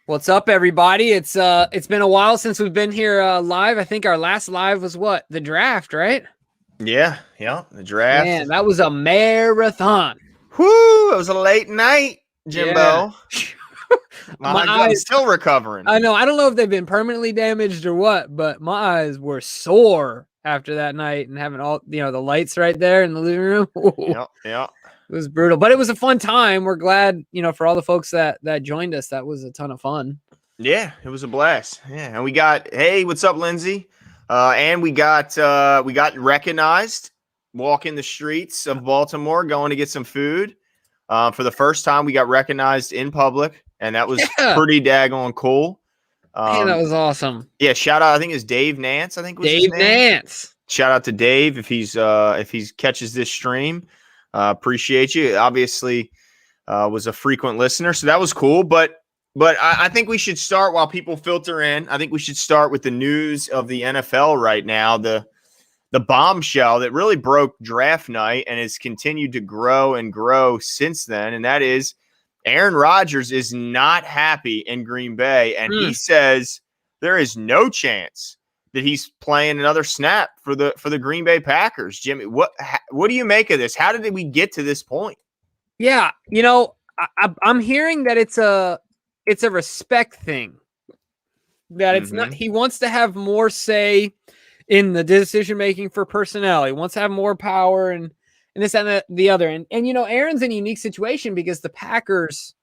What's up, everybody? It's been a while since we've been here live. I think our last live was what? The draft, right? Yeah, the draft. Man, that was a marathon. Whoo! It was a late night, Jimbo. Yeah. I'm still recovering. I know. I don't know if they've been permanently damaged or what, but my eyes were sore after that night and having all the lights right there in the living room. Yeah. It was brutal, but it was a fun time. We're glad, for all the folks that joined us. That was a ton of fun. Yeah, it was a blast. Yeah, and we got what's up, Lindsay? And we got recognized walking the streets of Baltimore, going to get some food. For the first time, we got recognized in public, and that was pretty daggone cool. Man, that was awesome. Yeah, shout out. I think it's Dave Nance. I think was Dave his name. Nance. Shout out to Dave if he catches this stream. Appreciate you. Obviously, was a frequent listener, so that was cool. But I think we should start while people filter in. I think we should start with the news of the NFL right now. The bombshell that really broke draft night and has continued to grow and grow since then, and that is Aaron Rodgers is not happy in Green Bay, and he says there is no chance that he's playing another snap for the Green Bay Packers. Jimmy, what do you make of this? How did we get to this point? Yeah, I'm hearing that it's a respect thing. That it's not. He wants to have more say in the decision making for personnel. He wants to have more power and this and the other. And Aaron's in a unique situation because the Packers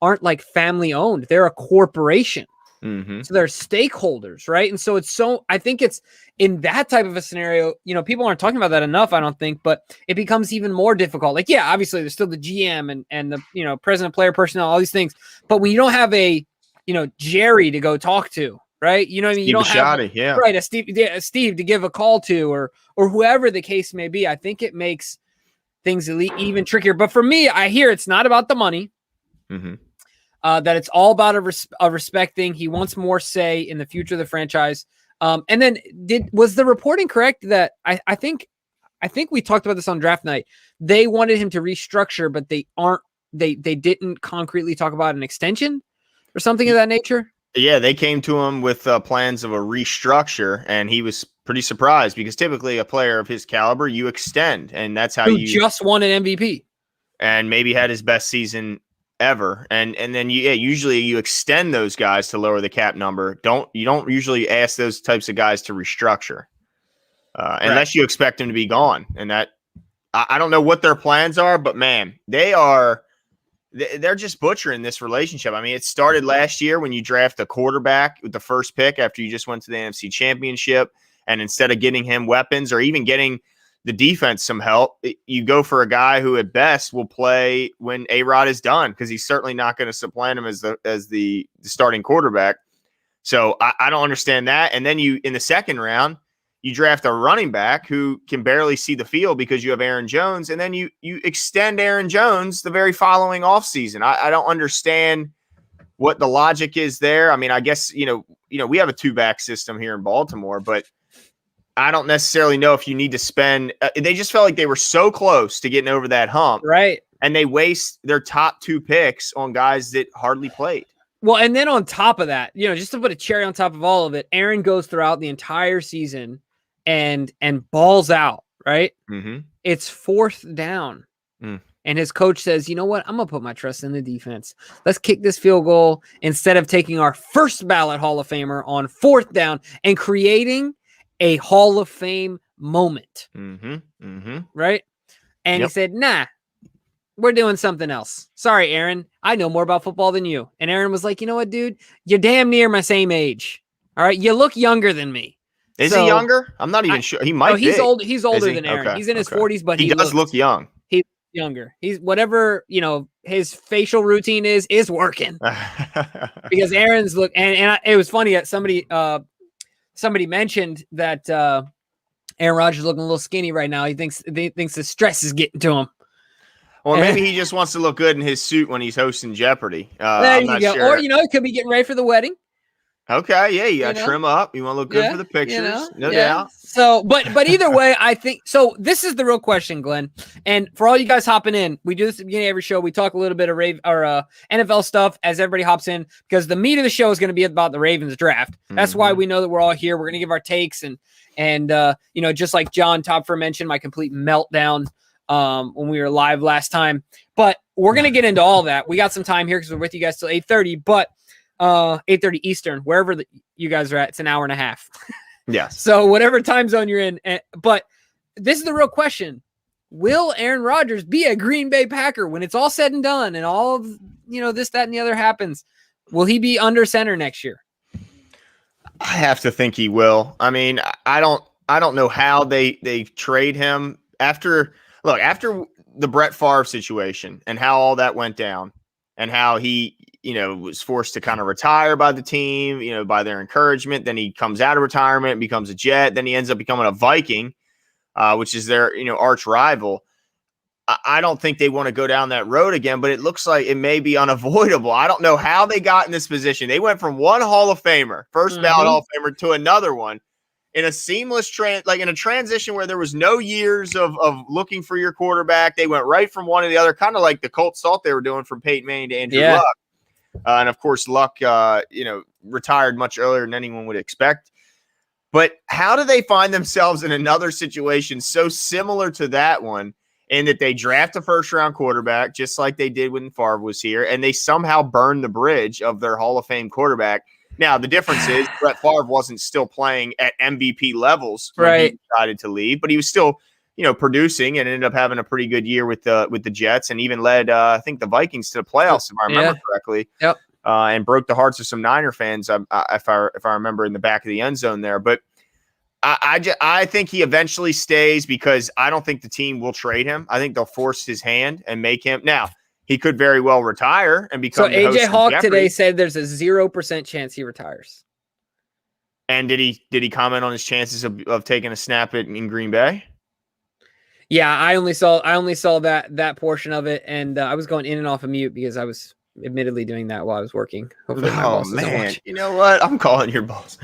aren't like family owned. They're a corporation. So they're stakeholders, right? And so I think it's in that type of a scenario, people aren't talking about that enough, I don't think, but it becomes even more difficult. Like, yeah, obviously there's still the GM and the president, player, personnel, all these things. But when you don't have a, Jerry to go talk to, right? You know what I mean? You don't have right, a Steve to give a call to or whoever the case may be. I think it makes things even trickier. But for me, I hear it's not about the money. That it's all about a respect thing. He wants more say in the future of the franchise. And then was the reporting correct that I think we talked about this on draft night. They wanted him to restructure, but they didn't concretely talk about an extension or something of that nature. Yeah, they came to him with plans of a restructure, and he was pretty surprised because typically a player of his caliber, you extend, and that's how you just won an MVP and maybe had his best season ever, and then usually you extend those guys to lower the cap number. You don't usually ask those types of guys to restructure unless you expect them to be gone. And that I don't know what their plans are, but man, they're just butchering this relationship. I mean, it started last year when you draft a quarterback with the first pick after you just went to the NFC Championship, and instead of getting him weapons or even getting the defense some help, you go for a guy who at best will play when A-Rod is done, because he's certainly not going to supplant him as the starting quarterback. So I don't understand that. And then in the second round, you draft a running back who can barely see the field because you have Aaron Jones, and then you extend Aaron Jones the very following offseason. I don't understand what the logic is there. I mean, I guess we have a two-back system here in Baltimore, but I don't necessarily know if you need to spend they just felt like they were so close to getting over that hump. Right. And they waste their top two picks on guys that hardly played. Well, and then on top of that, just to put a cherry on top of all of it, Aaron goes throughout the entire season and balls out, right? It's fourth down. And his coach says, you know what? I'm going to put my trust in the defense. Let's kick this field goal instead of taking our first ballot Hall of Famer on fourth down and creating a Hall of Fame moment. Right? And he said, nah, we're doing something else. Sorry, Aaron. I know more about football than you. And Aaron was like, you know what, dude? You're damn near my same age. All right? You look younger than me. Is he younger? I'm not even sure. He might be. He's old. He's older than Aaron. Okay. He's in his 40s, but he does look young. He's younger. He's whatever, his facial routine is working. Because Aaron's look, and it was funny that somebody mentioned that Aaron Rodgers is looking a little skinny right now. He thinks the stress is getting to him. Or maybe he just wants to look good in his suit when he's hosting Jeopardy. There you go. Sure. Or, he could be getting ready for the wedding. Okay, yeah, you got to trim up. You want to look good for the pictures, no doubt. So, but either way, I think so. This is the real question, Glenn. And for all you guys hopping in, we do this at the beginning of every show. We talk a little bit of NFL stuff as everybody hops in because the meat of the show is going to be about the Ravens draft. That's why we know that we're all here. We're going to give our takes and just like John Topfer mentioned, my complete meltdown when we were live last time. But we're going to get into all that. We got some time here because we're with you guys till 8:30, but 8:30 Eastern, wherever you guys are at, it's an hour and a half. Yes. So whatever time zone you're in. But this is the real question. Will Aaron Rodgers be a Green Bay Packer when it's all said and done and all of, this, that, and the other happens? Will he be under center next year? I have to think he will. I mean, I don't know how they trade him after the Brett Favre situation and how all that went down and how he, was forced to kind of retire by the team, by their encouragement. Then he comes out of retirement, becomes a Jet. Then he ends up becoming a Viking, which is their, arch rival. I don't think they want to go down that road again, but it looks like it may be unavoidable. I don't know how they got in this position. They went from one Hall of Famer, first ballot Hall of Famer, to another one in a seamless in a transition where there was no years of looking for your quarterback. They went right from one to the other, kind of like the Colts thought they were doing from Peyton Manning to Andrew Luck. And of course, Luck, retired much earlier than anyone would expect. But how do they find themselves in another situation so similar to that one, in that they draft a first-round quarterback, just like they did when Favre was here, and they somehow burn the bridge of their Hall of Fame quarterback? Now, the difference is Brett Favre wasn't still playing at MVP levels when he decided to leave, but he was still, producing and ended up having a pretty good year with the Jets, and even led, I think, the Vikings to the playoffs, if I remember correctly. Yep. And broke the hearts of some Niner fans, if I remember, in the back of the end zone there. But I think he eventually stays because I don't think the team will trade him. I think they'll force his hand and make him. Now, he could very well retire and become. So AJ Hawk today said there's a 0% chance he retires. And did he comment on his chances of taking a snap in Green Bay? Yeah, I only saw that portion of it, and I was going in and off of mute because I was admittedly doing that while I was working. Hopefully my boss doesn't watch. You know what? I'm calling your boss.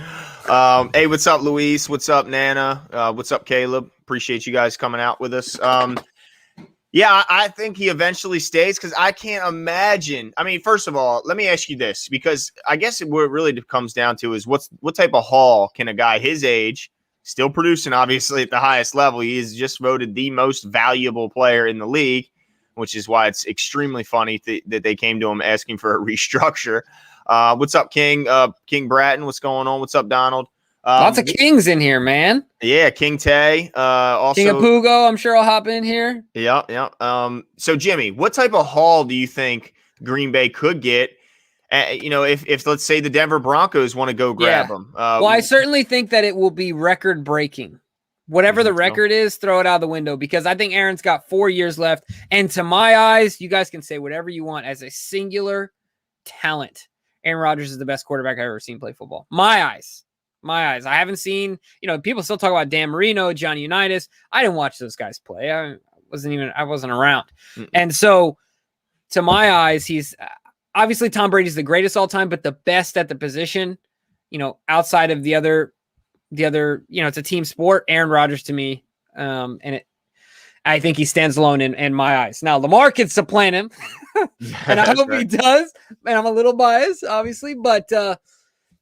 Hey, what's up, Luis? What's up, Nana? What's up, Caleb? Appreciate you guys coming out with us. Yeah, I think he eventually stays because I can't imagine. I mean, first of all, let me ask you this, because I guess what it really comes down to is what type of haul can a guy his age, still producing obviously at the highest level, he is just voted the most valuable player in the league, which is why it's extremely funny that they came to him asking for a restructure. What's up, King? King Bratton, what's going on? What's up, Donald? Lots of Kings in here, man. Yeah, King Tay. Also King of Pugo, I'm sure I'll hop in here. Yeah. So, Jimmy, what type of haul do you think Green Bay could get? If let's say the Denver Broncos want to go grab him. Well, I certainly think that it will be record breaking. Whatever the record is, throw it out the window, because I think Aaron's got 4 years left. And to my eyes, you guys can say whatever you want, as a singular talent, Aaron Rodgers is the best quarterback I've ever seen play football. My eyes. I haven't seen, people still talk about Dan Marino, Johnny Unitas. I didn't watch those guys play. I wasn't around. And so to my eyes, he's obviously Tom Brady's the greatest all time, but the best at the position, outside of the other, it's a team sport. Aaron Rodgers to me. I think he stands alone in my eyes. Now, Lamar can supplant him, and I hope he does. And I'm a little biased, obviously, but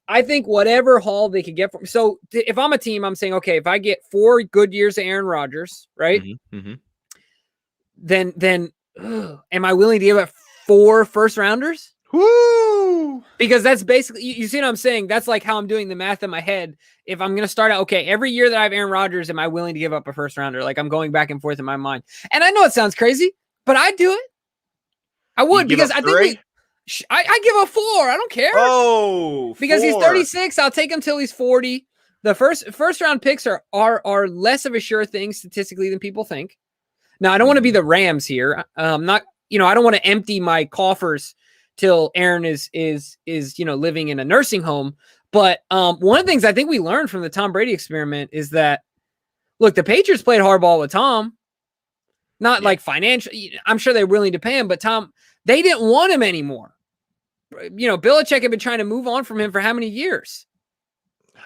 I think whatever haul they could get from. So if I'm a team, I'm saying, okay, if I get 4 good years of Aaron Rodgers, right? Then am I willing to give up 4 first rounders? Woo! Because that's basically, you see what I'm saying? That's like how I'm doing the math in my head. If I'm going to start out, okay, every year that I have Aaron Rodgers, am I willing to give up a first rounder? Like, I'm going back and forth in my mind. And I know it sounds crazy, but I'd do it. I would, because I think I give a 4. I don't care. Oh, because 4. He's 36. I'll take him till he's 40. The first round picks are less of a sure thing statistically than people think. Now, I don't want to be the Rams here. I don't want to empty my coffers till Aaron is living in a nursing home. But one of the things I think we learned from the Tom Brady experiment is that, look, the Patriots played hardball with Tom. Not like financial. I'm sure they're willing to pay him, but Tom, they didn't want him anymore. Belichick had been trying to move on from him for how many years?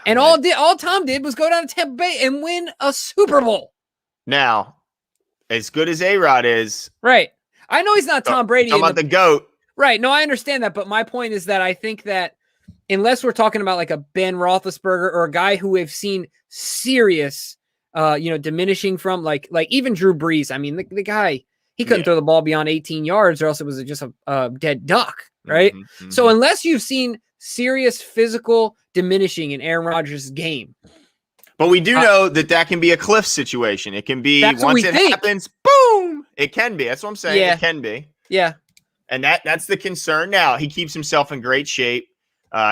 And all Tom did was go down to Tampa Bay and win a Super Bowl. Now, as good as A-Rod is. Right. I know he's not Tom Brady. Talking about the GOAT. Right. No, I understand that. But my point is that I think that unless we're talking about like a Ben Roethlisberger or a guy who we've seen serious, diminishing from like even Drew Brees. I mean, the guy, he couldn't throw the ball beyond 18 yards or else it was just a dead duck. Right. Mm-hmm. So unless you've seen serious physical diminishing in Aaron Rodgers' game. But we do know that can be a cliff situation. It can be once it happens, boom. It can be. That's what I'm saying. Yeah. It can be. Yeah. And that's the concern. Now, he keeps himself in great shape.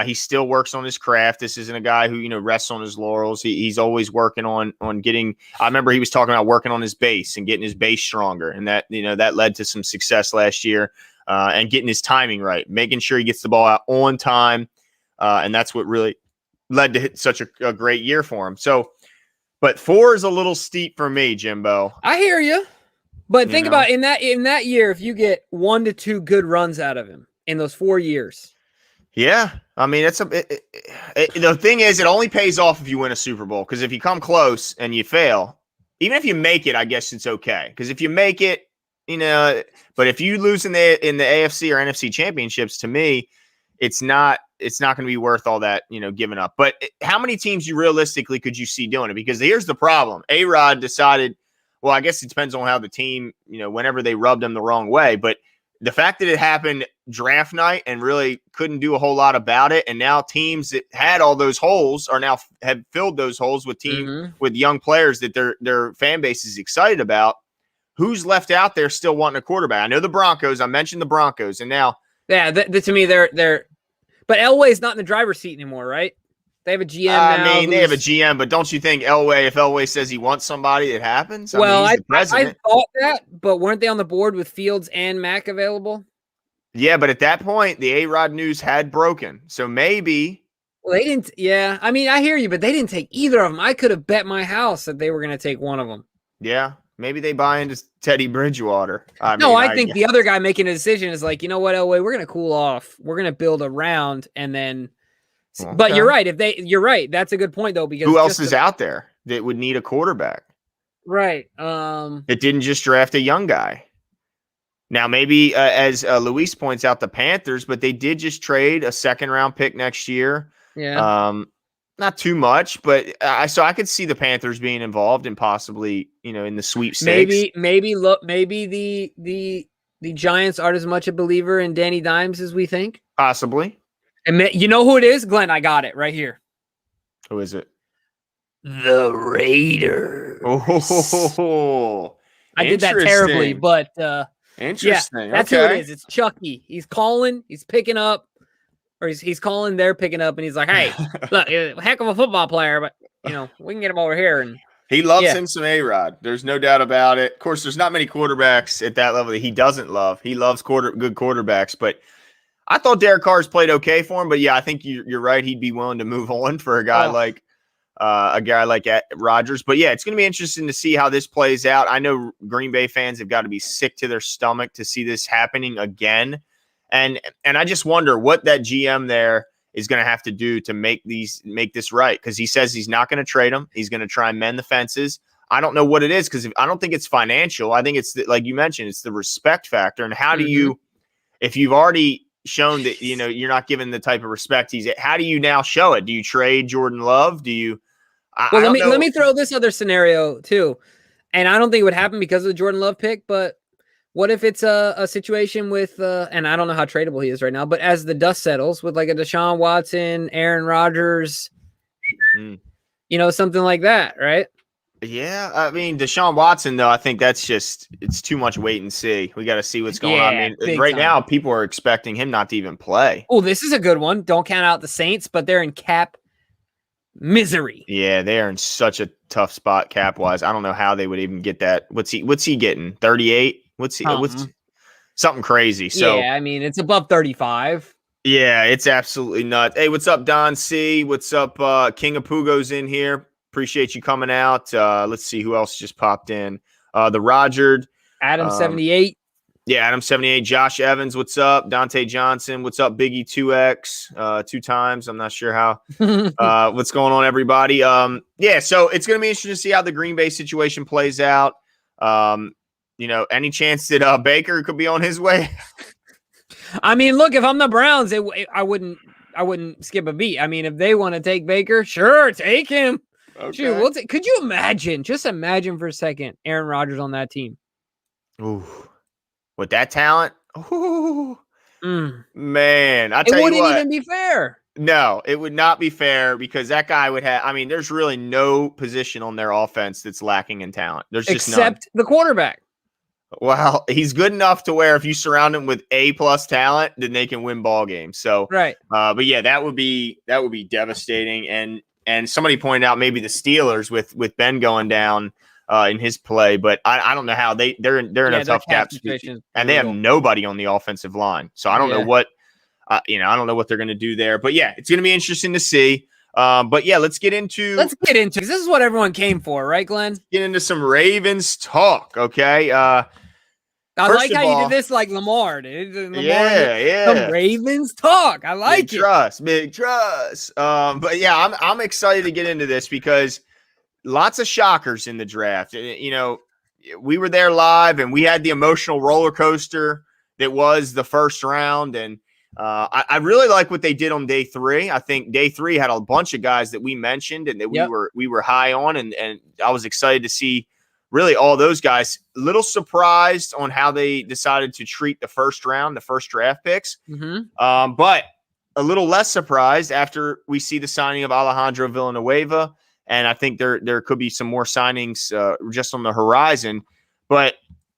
He still works on his craft. This isn't a guy who, rests on his laurels. He's always working on getting – I remember he was talking about working on his base and getting his base stronger. And that, that led to some success last year and getting his timing right, making sure he gets the ball out on time. And that's what really led to such a great year for him. So, but 4 is a little steep for me, Jimbo. I hear you. But think about in that year, if you get 1 to 2 good runs out of him in those 4 years. Yeah. I mean, the thing is, it only pays off if you win a Super Bowl. Because if you come close and you fail, even if you make it, I guess it's okay. Because if you make it, but if you lose in the AFC or NFC championships, to me, it's not going to be worth all that, giving up. But how many teams realistically could you see doing it? Because here's the problem. A-Rod decided, well, I guess it depends on how the team, whenever they rubbed him the wrong way. But the fact that it happened draft night and really couldn't do a whole lot about it, and now teams that had all those holes have filled those holes with with young players that their fan base is excited about. Who's left out there still wanting a quarterback? I know the Broncos. I mentioned the Broncos, and now to me they're. But Elway's not in the driver's seat anymore, right? They have a GM now. I mean, they have a GM, but don't you think if Elway says he wants somebody, it happens? I thought that, but weren't they on the board with Fields and Mack available? Yeah, but at that point, the A-Rod news had broken. So maybe. Well, they didn't. Yeah, I mean, I hear you, but they didn't take either of them. I could have bet my house that they were going to take one of them. Yeah, maybe they buy into Teddy Bridgewater. I think the other guy making a decision is like, you know what, Elway, we're going to cool off. We're going to build around and then. Okay. But you're right. You're right. That's a good point, though, because who else is out there that would need a quarterback? Right. It didn't just draft a young guy. Now, maybe as Luis points out, the Panthers, but they did just trade a 2nd-round pick next year. Yeah. Not too much, but so I could see the Panthers being involved and possibly, in the sweepstakes. Maybe the Giants aren't as much a believer in Danny Dimes as we think. Possibly. And you know who it is? Glenn, I got it right here. Who is it? The Raiders. Oh, I did that terribly, but interesting. Yeah, that's who it is. It's Chucky. He's calling. He's picking up, or he's calling. They're picking up, and he's like, "Hey, look, heck of a football player, but we can get him over here." And he loves him some A-Rod. There's no doubt about it. Of course, there's not many quarterbacks at that level that he doesn't love. He loves good quarterbacks, but. I thought Derek Carr's played okay for him, but yeah, I think you're right. He'd be willing to move on for a guy like Rodgers. But yeah, it's going to be interesting to see how this plays out. I know Green Bay fans have got to be sick to their stomach to see this happening again, and I just wonder what that GM there is going to have to do to make this right, because he says he's not going to trade him. He's going to try and mend the fences. I don't know what it is, because I don't think it's financial. I think it's like you mentioned, it's the respect factor, and how do you, if you've already shown that you're not given the type of respect how do you now show it? Do you trade Jordan Love? Do you let me throw this other scenario too, and I don't think it would happen because of the Jordan Love pick, but what if it's a situation with and I don't know how tradable he is right now, but as the dust settles with like a Deshaun Watson, Aaron Rodgers, something like that, right? Yeah, I mean, Deshaun Watson, though, I think it's too much wait and see. We got to see what's going on. I mean, right now, people are expecting him not to even play. Oh, this is a good one. Don't count out the Saints, but they're in cap misery. Yeah, they are in such a tough spot cap-wise. I don't know how they would even get that. What's he getting? 38? What's something crazy. So yeah, I mean, it's above 35. Yeah, it's absolutely nuts. Hey, what's up, Don C? What's up? King of Pugo's in here. Appreciate you coming out. Let's see who else just popped in. The Roger. Adam 78. Yeah, Adam 78, Josh Evans, what's up? Dante Johnson, what's up? Biggie 2X, 2 times. I'm not sure how. What's going on, everybody? Yeah, so it's going to be interesting to see how the Green Bay situation plays out. Any chance that Baker could be on his way? I mean, look, if I'm the Browns, I wouldn't skip a beat. I mean, if they want to take Baker, sure, take him. Okay. Shoot, could you imagine? Just imagine for a second, Aaron Rodgers on that team. Ooh, with that talent, man, I tell you what, it wouldn't even be fair. No, it would not be fair because that guy would have. I mean, there's really no position on their offense that's lacking in talent. There's just except the quarterback. Well, he's good enough to where if you surround him with A+ talent, then they can win ball games. So, right. But yeah, that would be devastating. And somebody pointed out maybe the Steelers with Ben going down in his play, but I don't know how they're in a tough cap situation, and they have nobody on the offensive line. So I don't know what I don't know what they're going to do there. But yeah, it's going to be interesting to see. But yeah, let's get into this is what everyone came for, right, Glenn? Get into some Ravens talk, okay? I like how you did this like Lamar, dude. The Ravens talk. I like it. Big trust. But yeah, I'm excited to get into this because lots of shockers in the draft. We were there live and we had the emotional roller coaster that was the first round. And I really like what they did on day 3. I think day 3 had a bunch of guys that we mentioned and that we were high on, and I was excited to see really all those guys. A little surprised on how they decided to treat the first round, the first draft picks. But a little less surprised after we see the signing of Alejandro Villanueva. And I think there could be some more signings just on the horizon. But,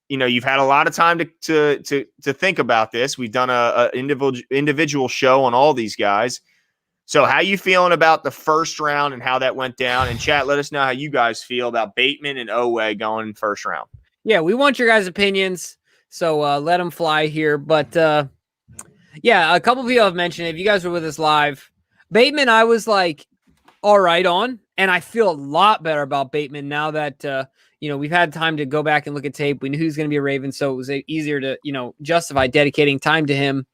you've had a lot of time to think about this. We've done a individual show on all these guys. So how you feeling about the first round and how that went down? And chat, let us know how you guys feel about Bateman and Oweh going first round. Yeah, we want your guys' opinions, so let them fly here. But, yeah, a couple of people have mentioned, if you guys were with us live, Bateman, I was like, all right on. And I feel a lot better about Bateman now that, we've had time to go back and look at tape. We knew he was going to be a Raven, so it was easier to, justify dedicating time to him.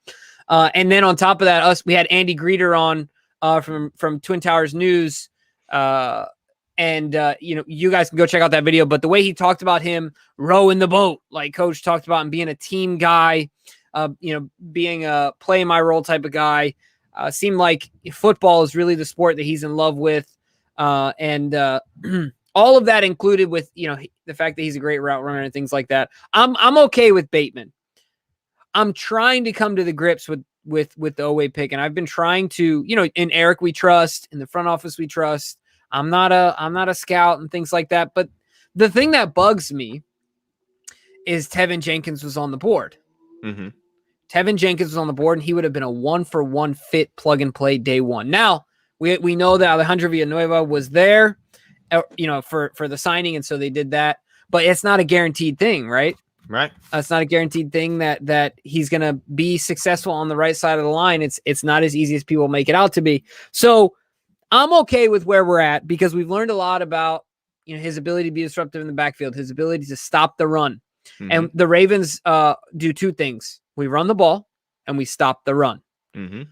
And then on top of that, we had Andy Greeter on from Twin Towers News. And you guys can go check out that video. But the way he talked about him rowing the boat, like Coach talked about, and being a team guy, being a play my role type of guy, seemed like football is really the sport that he's in love with. And all of that included with, the fact that he's a great route runner and things like that. I'm okay with Bateman. I'm trying to come to the grips with the Oweh pick. And I've been trying to, in Eric, we trust, in the front office, we trust. I'm not a scout and things like that. But the thing that bugs me is Tevin Jenkins was on the board. Mm-hmm. Tevin Jenkins was on the board, and he would have been a 1-for-1 fit plug and play day one. Now we know that Alejandro Villanueva was there, for the signing, and so they did that. But it's not a guaranteed thing, right? Right. It's not a guaranteed thing that he's going to be successful on the right side of the line. It's not as easy as people make it out to be. So I'm okay with where we're at because we've learned a lot about his ability to be disruptive in the backfield, his ability to stop the run. Mm-hmm. And the Ravens do 2 things. We run the ball and we stop the run. Mm-hmm.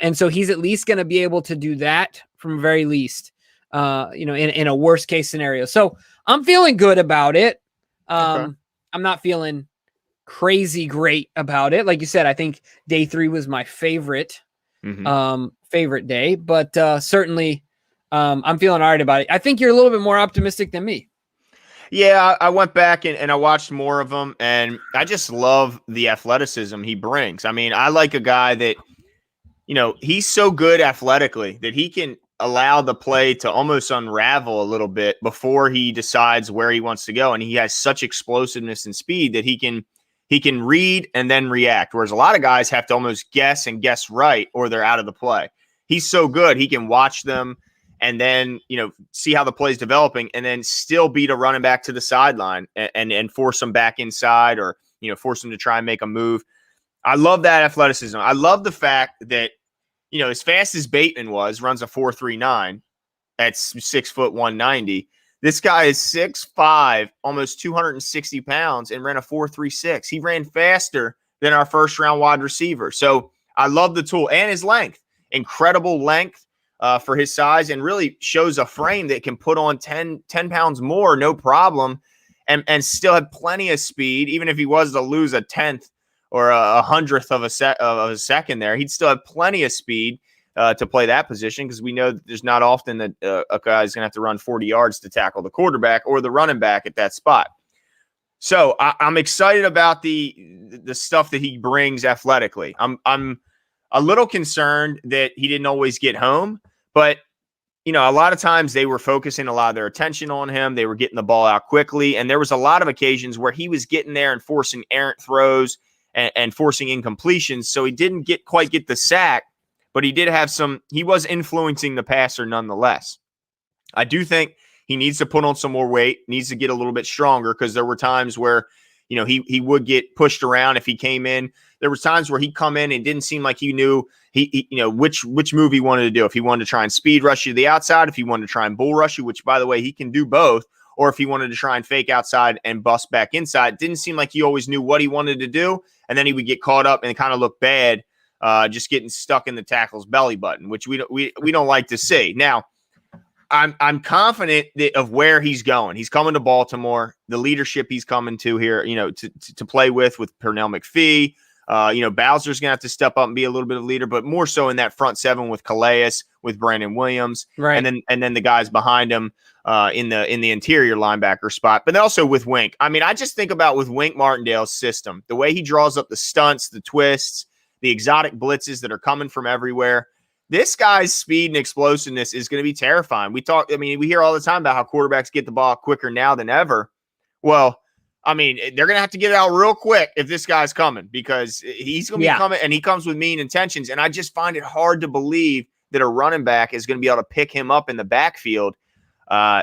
And so he's at least going to be able to do that from very least, in a worst case scenario. So I'm feeling good about it. Okay. I'm not feeling crazy great about it. Like you said, I think day 3 was my favorite, favorite day, but certainly I'm feeling all right about it. I think you're a little bit more optimistic than me. Yeah, I went back and I watched more of him, and I just love the athleticism he brings. I mean, I like a guy that, he's so good athletically that he can allow the play to almost unravel a little bit before he decides where he wants to go. And he has such explosiveness and speed that he can read and then react. Whereas a lot of guys have to almost guess and guess right, or they're out of the play. He's so good. He can watch them and then, see how the play is developing and then still beat a running back to the sideline and force them back inside or, force them to try and make a move. I love that athleticism. I love the fact that, as fast as Bateman runs a 4.39 at 6 foot 190. This guy is 6'5", almost 260 pounds, and ran a 4.36. He ran faster than our first-round wide receiver. So I love the tool and his length. Incredible length for his size, and really shows a frame that can put on 10 pounds more, no problem, and still have plenty of speed. Even if he was to lose a tenth or a hundredth of a second there, he'd still have plenty of speed to play that position, because we know that there's not often that a guy's going to have to run 40 yards to tackle the quarterback or the running back at that spot. So I'm excited about the stuff that he brings athletically. I'm a little concerned that he didn't always get home, but a lot of times they were focusing a lot of their attention on him. They were getting the ball out quickly, and there was a lot of occasions where he was getting there and forcing errant throws and forcing incompletions. So he didn't quite get the sack, but he did have he was influencing the passer nonetheless. I do think he needs to put on some more weight, needs to get a little bit stronger, because there were times where, he would get pushed around if he came in. There was times where he'd come in and it didn't seem like he knew which move he wanted to do. If he wanted to try and speed rush you to the outside, if he wanted to try and bull rush you, which, by the way, he can do both, or if he wanted to try and fake outside and bust back inside. It didn't seem like he always knew what he wanted to do, and then he would get caught up and kind of look bad, just getting stuck in the tackle's belly button, which we don't like to see. Now, I'm confident of where he's going. He's coming to Baltimore. The leadership he's coming to here, to play with Pernell McPhee. Bowser's gonna have to step up and be a little bit of a leader, but more so in that front seven with Calais, with Brandon Williams, right, and then the guys behind him in the interior linebacker spot, but also with Wink. I mean, I just think about with Wink Martindale's system, the way he draws up the stunts, the twists, the exotic blitzes that are coming from everywhere. This guy's speed and explosiveness is going to be terrifying. We hear all the time about how quarterbacks get the ball quicker now than ever. Well, I mean, they're going to have to get it out real quick if this guy's coming, because he's going to be coming, and he comes with mean intentions. And I just find it hard to believe that a running back is going to be able to pick him up in the backfield.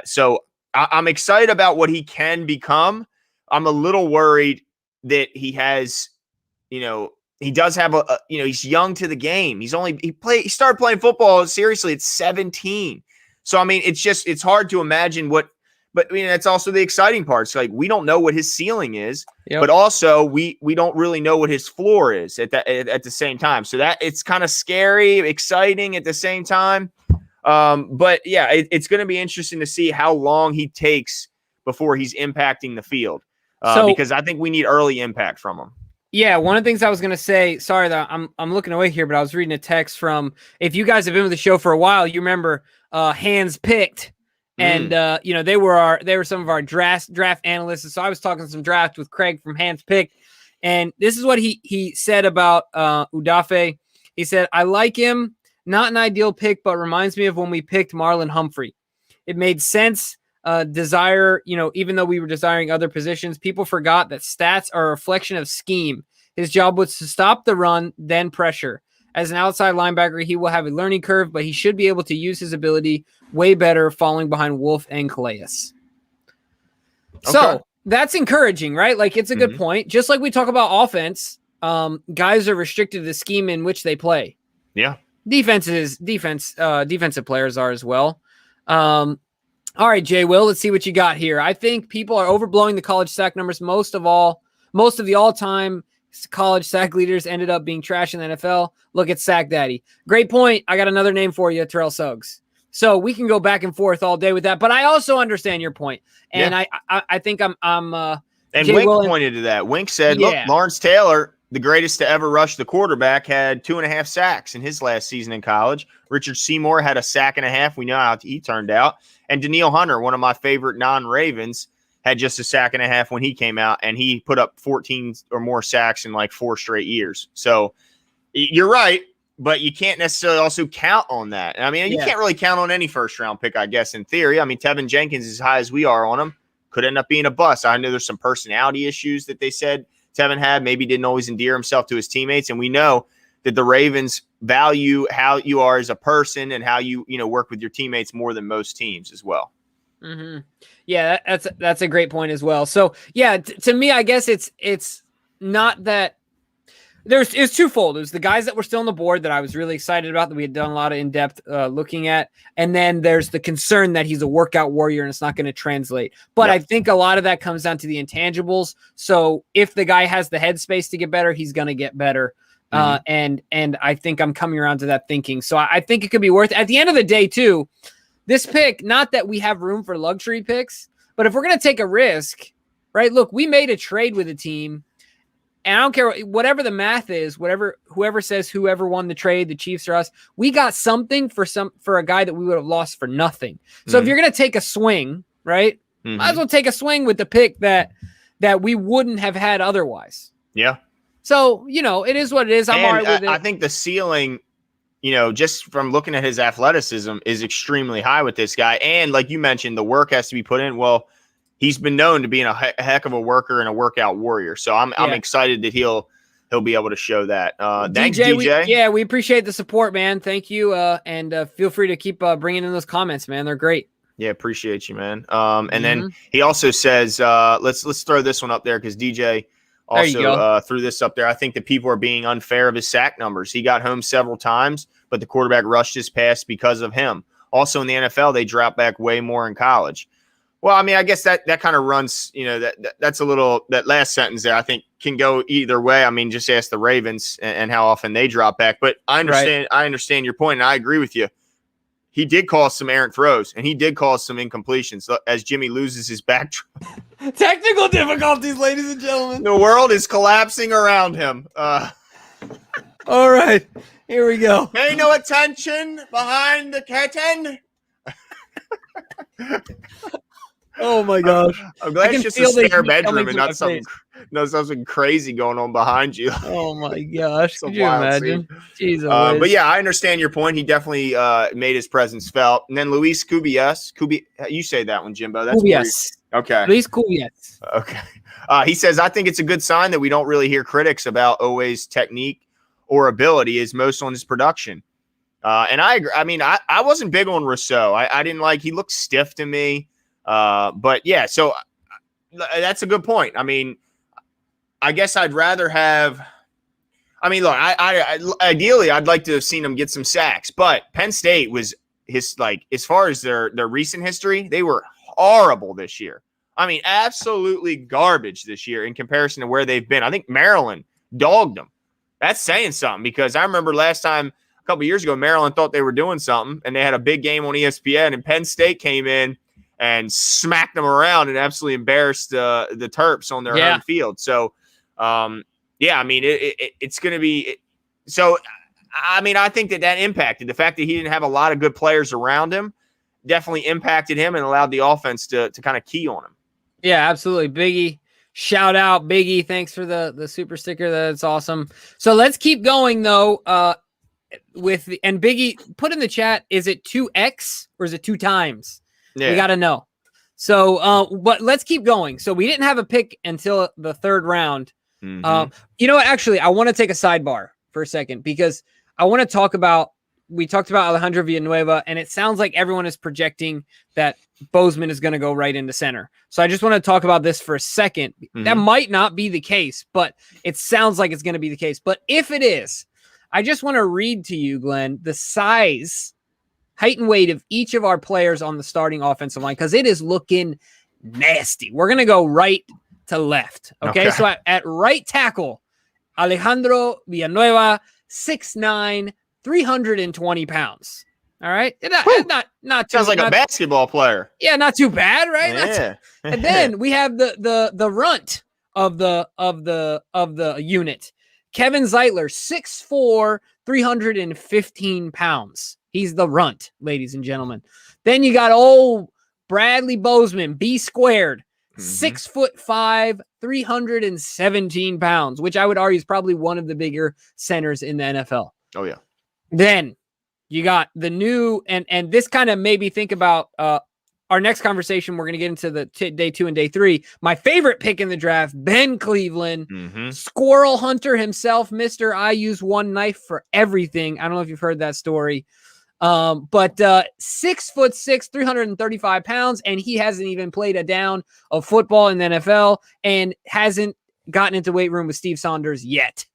So I'm excited about what he can become. I'm a little worried that he has, he does have he's young to the game. He started playing football seriously at 17. So, I mean, it's hard to imagine but I mean, that's also the exciting part. It's like, we don't know what his ceiling is, but also we don't really know what his floor is at the same time. So that it's kind of scary, exciting at the same time. But yeah, it's going to be interesting to see how long he takes before he's impacting the field. Because I think we need early impact from him. Yeah, one of the things I was going to say, sorry that I'm looking away here, but I was reading a text from, if you guys have been with the show for a while, you remember Hands Picked, and they were some of our draft analysts. And so I was talking some draft with Craig from Hands Picked, and this is what he said about UDFA. He said, "I like him, not an ideal pick, but reminds me of when we picked Marlon Humphrey. It made sense. Desire, even though we were desiring other positions, people forgot that stats are a reflection of scheme. His job was to stop the run, then pressure. As an outside linebacker, he will have a learning curve, but he should be able to use his ability way better following behind Wolf and Calais." Okay. So that's encouraging, right? Like, it's a good point. Just like we talk about offense, guys are restricted to the scheme in which they play. Yeah. Defensive players are as well. All right, Jay Will, let's see what you got here. I think people are overblowing the college sack numbers. Most of the all-time college sack leaders ended up being trash in the NFL. Look at Sack Daddy. Great point. I got another name for you, Terrell Suggs. So we can go back and forth all day with that, but I also understand your point. And I think I'm and Jay Wink pointed to that. Wink said, look, Lawrence Taylor, the greatest to ever rush the quarterback, had 2.5 sacks in his last season in college. Richard Seymour had a sack and a half. We know how he turned out. And Daniil Hunter, one of my favorite non-Ravens, had just a sack and a half when he came out, and he put up 14 or more sacks in like 4 straight years. So you're right, but you can't necessarily also count on that. I mean, you can't really count on any first-round pick, I guess, in theory. I mean, Tevin Jenkins, as high as we are on him, could end up being a bust. I know there's some personality issues that they said Tevin had, maybe didn't always endear himself to his teammates, and we know that the Ravens value how you are as a person and how you work with your teammates more than most teams as well. Mm-hmm. Yeah, that's a great point as well. So yeah, to me, I guess it's not that It's twofold. There's the guys that were still on the board that I was really excited about, that we had done a lot of in-depth looking at. And then there's the concern that he's a workout warrior and it's not going to translate. But I think a lot of that comes down to the intangibles. So if the guy has the headspace to get better, he's going to get better. And I think I'm coming around to that thinking. So I think it could be worth it. At the end of the day, too, this pick, not that we have room for luxury picks, but if we're going to take a risk, right? Look, we made a trade with a team. And I don't care whatever the math is, whoever says whoever won the trade, the Chiefs or us, we got something for a guy that we would have lost for nothing. So if you're going to take a swing, right, might as well take a swing with the pick that we wouldn't have had otherwise. Yeah. So, it is what it is. I'm all right with it. I think the ceiling, just from looking at his athleticism, is extremely high with this guy. And like you mentioned, the work has to be put in. Well, he's been known to be a heck of a worker and a workout warrior. So I'm excited that he'll be able to show that. Thanks, DJ. We appreciate the support, man. Thank you. And feel free to keep bringing in those comments, man. They're great. Yeah, appreciate you, man. And then he also says, let's throw this one up there because DJ also threw this up there. I think that people are being unfair of his sack numbers. He got home several times, but the quarterback rushed his pass because of him. Also in the NFL, they drop back way more in college. Well, I mean, I guess that kind of runs, that's a little, that last sentence there, I think can go either way. I mean, just ask the Ravens and how often they drop back. But I understand your point, and I agree with you. He did cause some errant throws, and he did cause some incompletions as Jimmy loses his back. Technical difficulties, ladies and gentlemen. The world is collapsing around him. All right, here we go. Pay no attention behind the curtain. Oh my gosh! I'm glad it's just a spare bedroom and not something crazy going on behind you. Oh my gosh! Could you imagine? Jesus. But yeah, I understand your point. He definitely made his presence felt. And then Luis Cubias, you say that one, Jimbo. That's Cubias. Okay. Luis Cubias. Okay. He says, I think it's a good sign that we don't really hear critics about Oweh's technique or ability as most on his production. And I agree. I mean, I wasn't big on Rousseau. I didn't like. He looked stiff to me. But yeah, so that's a good point. I mean, I guess I'd rather have. I mean, look, I ideally I'd like to have seen him get some sacks, but Penn State was as far as their recent history, they were horrible this year. I mean, absolutely garbage this year in comparison to where they've been. I think Maryland dogged them. That's saying something because I remember last time a couple years ago, Maryland thought they were doing something and they had a big game on ESPN, and Penn State came in and smacked them around and absolutely embarrassed the Terps on their home field. So, I mean, it's going to be – so, I mean, I think that impacted. The fact that he didn't have a lot of good players around him definitely impacted him and allowed the offense to kind of key on him. Yeah, absolutely. Biggie, shout out. Biggie, thanks for the super sticker. That's awesome. So let's keep going, though, and Biggie, put in the chat, is it 2x or is it 2 times? Yeah. We got to know. So, but let's keep going. So we didn't have a pick until the 3rd round. You know what? Actually, I want to take a sidebar for a second because I want to talk about, we talked about Alejandro Villanueva, and it sounds like everyone is projecting that Bozeman is going to go right into center. So I just want to talk about this for a second. That might not be the case, but it sounds like it's going to be the case. But if it is, I just want to read to you, Glenn, the size, height and weight of each of our players on the starting offensive line, because it is looking nasty. We're going to go right to left. Okay. So at right tackle, Alejandro Villanueva, 6'9", 320 pounds. All right. Not sounds like a basketball player. Yeah. Not too bad. Right. Yeah. And then we have the runt of the unit, Kevin Zeitler, 6'4", 315 pounds. He's the runt, ladies and gentlemen. Then you got old Bradley Bozeman, B squared, 6'5", 317 pounds, which I would argue is probably one of the bigger centers in the NFL. Oh, yeah. Then you got the new, and this kind of made me think about our next conversation. We're going to get into the day 2 and day 3. My favorite pick in the draft, Ben Cleveland, squirrel hunter himself, Mr. I use one knife for everything. I don't know if you've heard that story. But 6'6", 335 pounds, and he hasn't even played a down of football in the NFL and hasn't gotten into weight room with Steve Saunders yet.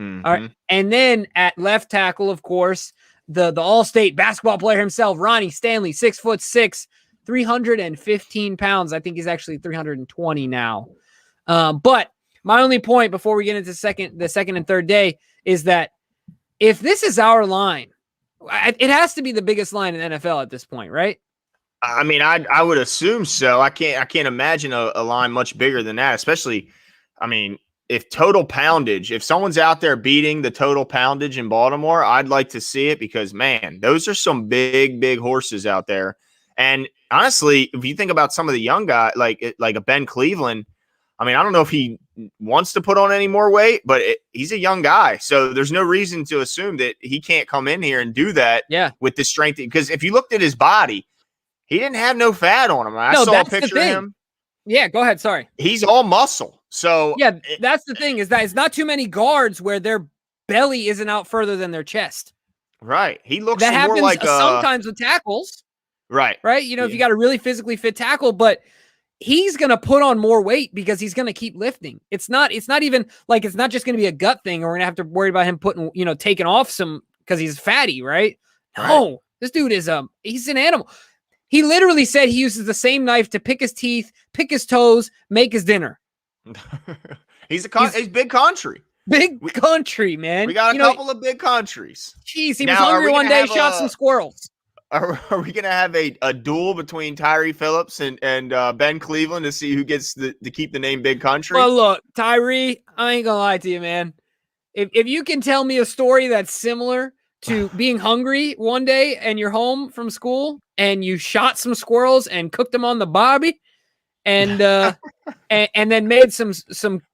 All right. And then at left tackle, of course, the all-state basketball player himself, Ronnie Stanley, 6'6", 315 pounds. I think he's actually 320 now. But my only point before we get into the second and third day is that if this is our line, it has to be the biggest line in NFL at this point, right? I mean, I would assume so. I can't imagine a line much bigger than that, especially, I mean, if total poundage, if someone's out there beating the total poundage in Baltimore, I'd like to see it because, man, those are some big horses out there. And honestly, if you think about some of the young guys, like a Ben Cleveland, I mean, I don't know if he wants to put on any more weight, but he's a young guy. So there's no reason to assume that he can't come in here and do that with the strength. Because if you looked at his body, he didn't have no fat on him. I saw a picture of him. Yeah, go ahead. Sorry. He's all muscle. So yeah, that's the thing is that it's not too many guards where their belly isn't out further than their chest. Right. He looks that more happens like sometimes with tackles. Right. Right. You know, if you got a really physically fit tackle, but he's going to put on more weight because he's going to keep lifting. It's not even like, it's not just going to be a gut thing or we're going to have to worry about him putting, taking off some because he's fatty. Right. No, this dude is, he's an animal. He literally said he uses the same knife to pick his teeth, pick his toes, make his dinner. he's big country. Big country, man. We got a couple of big countries. Jeez, he was hungry one day, shot some squirrels. Are we going to have a duel between Tyree Phillips and Ben Cleveland to see who gets to keep the name Big Country? Well, look, Tyree, I ain't going to lie to you, man. If you can tell me a story that's similar to being hungry one day and you're home from school and you shot some squirrels and cooked them on the barbie and and then made some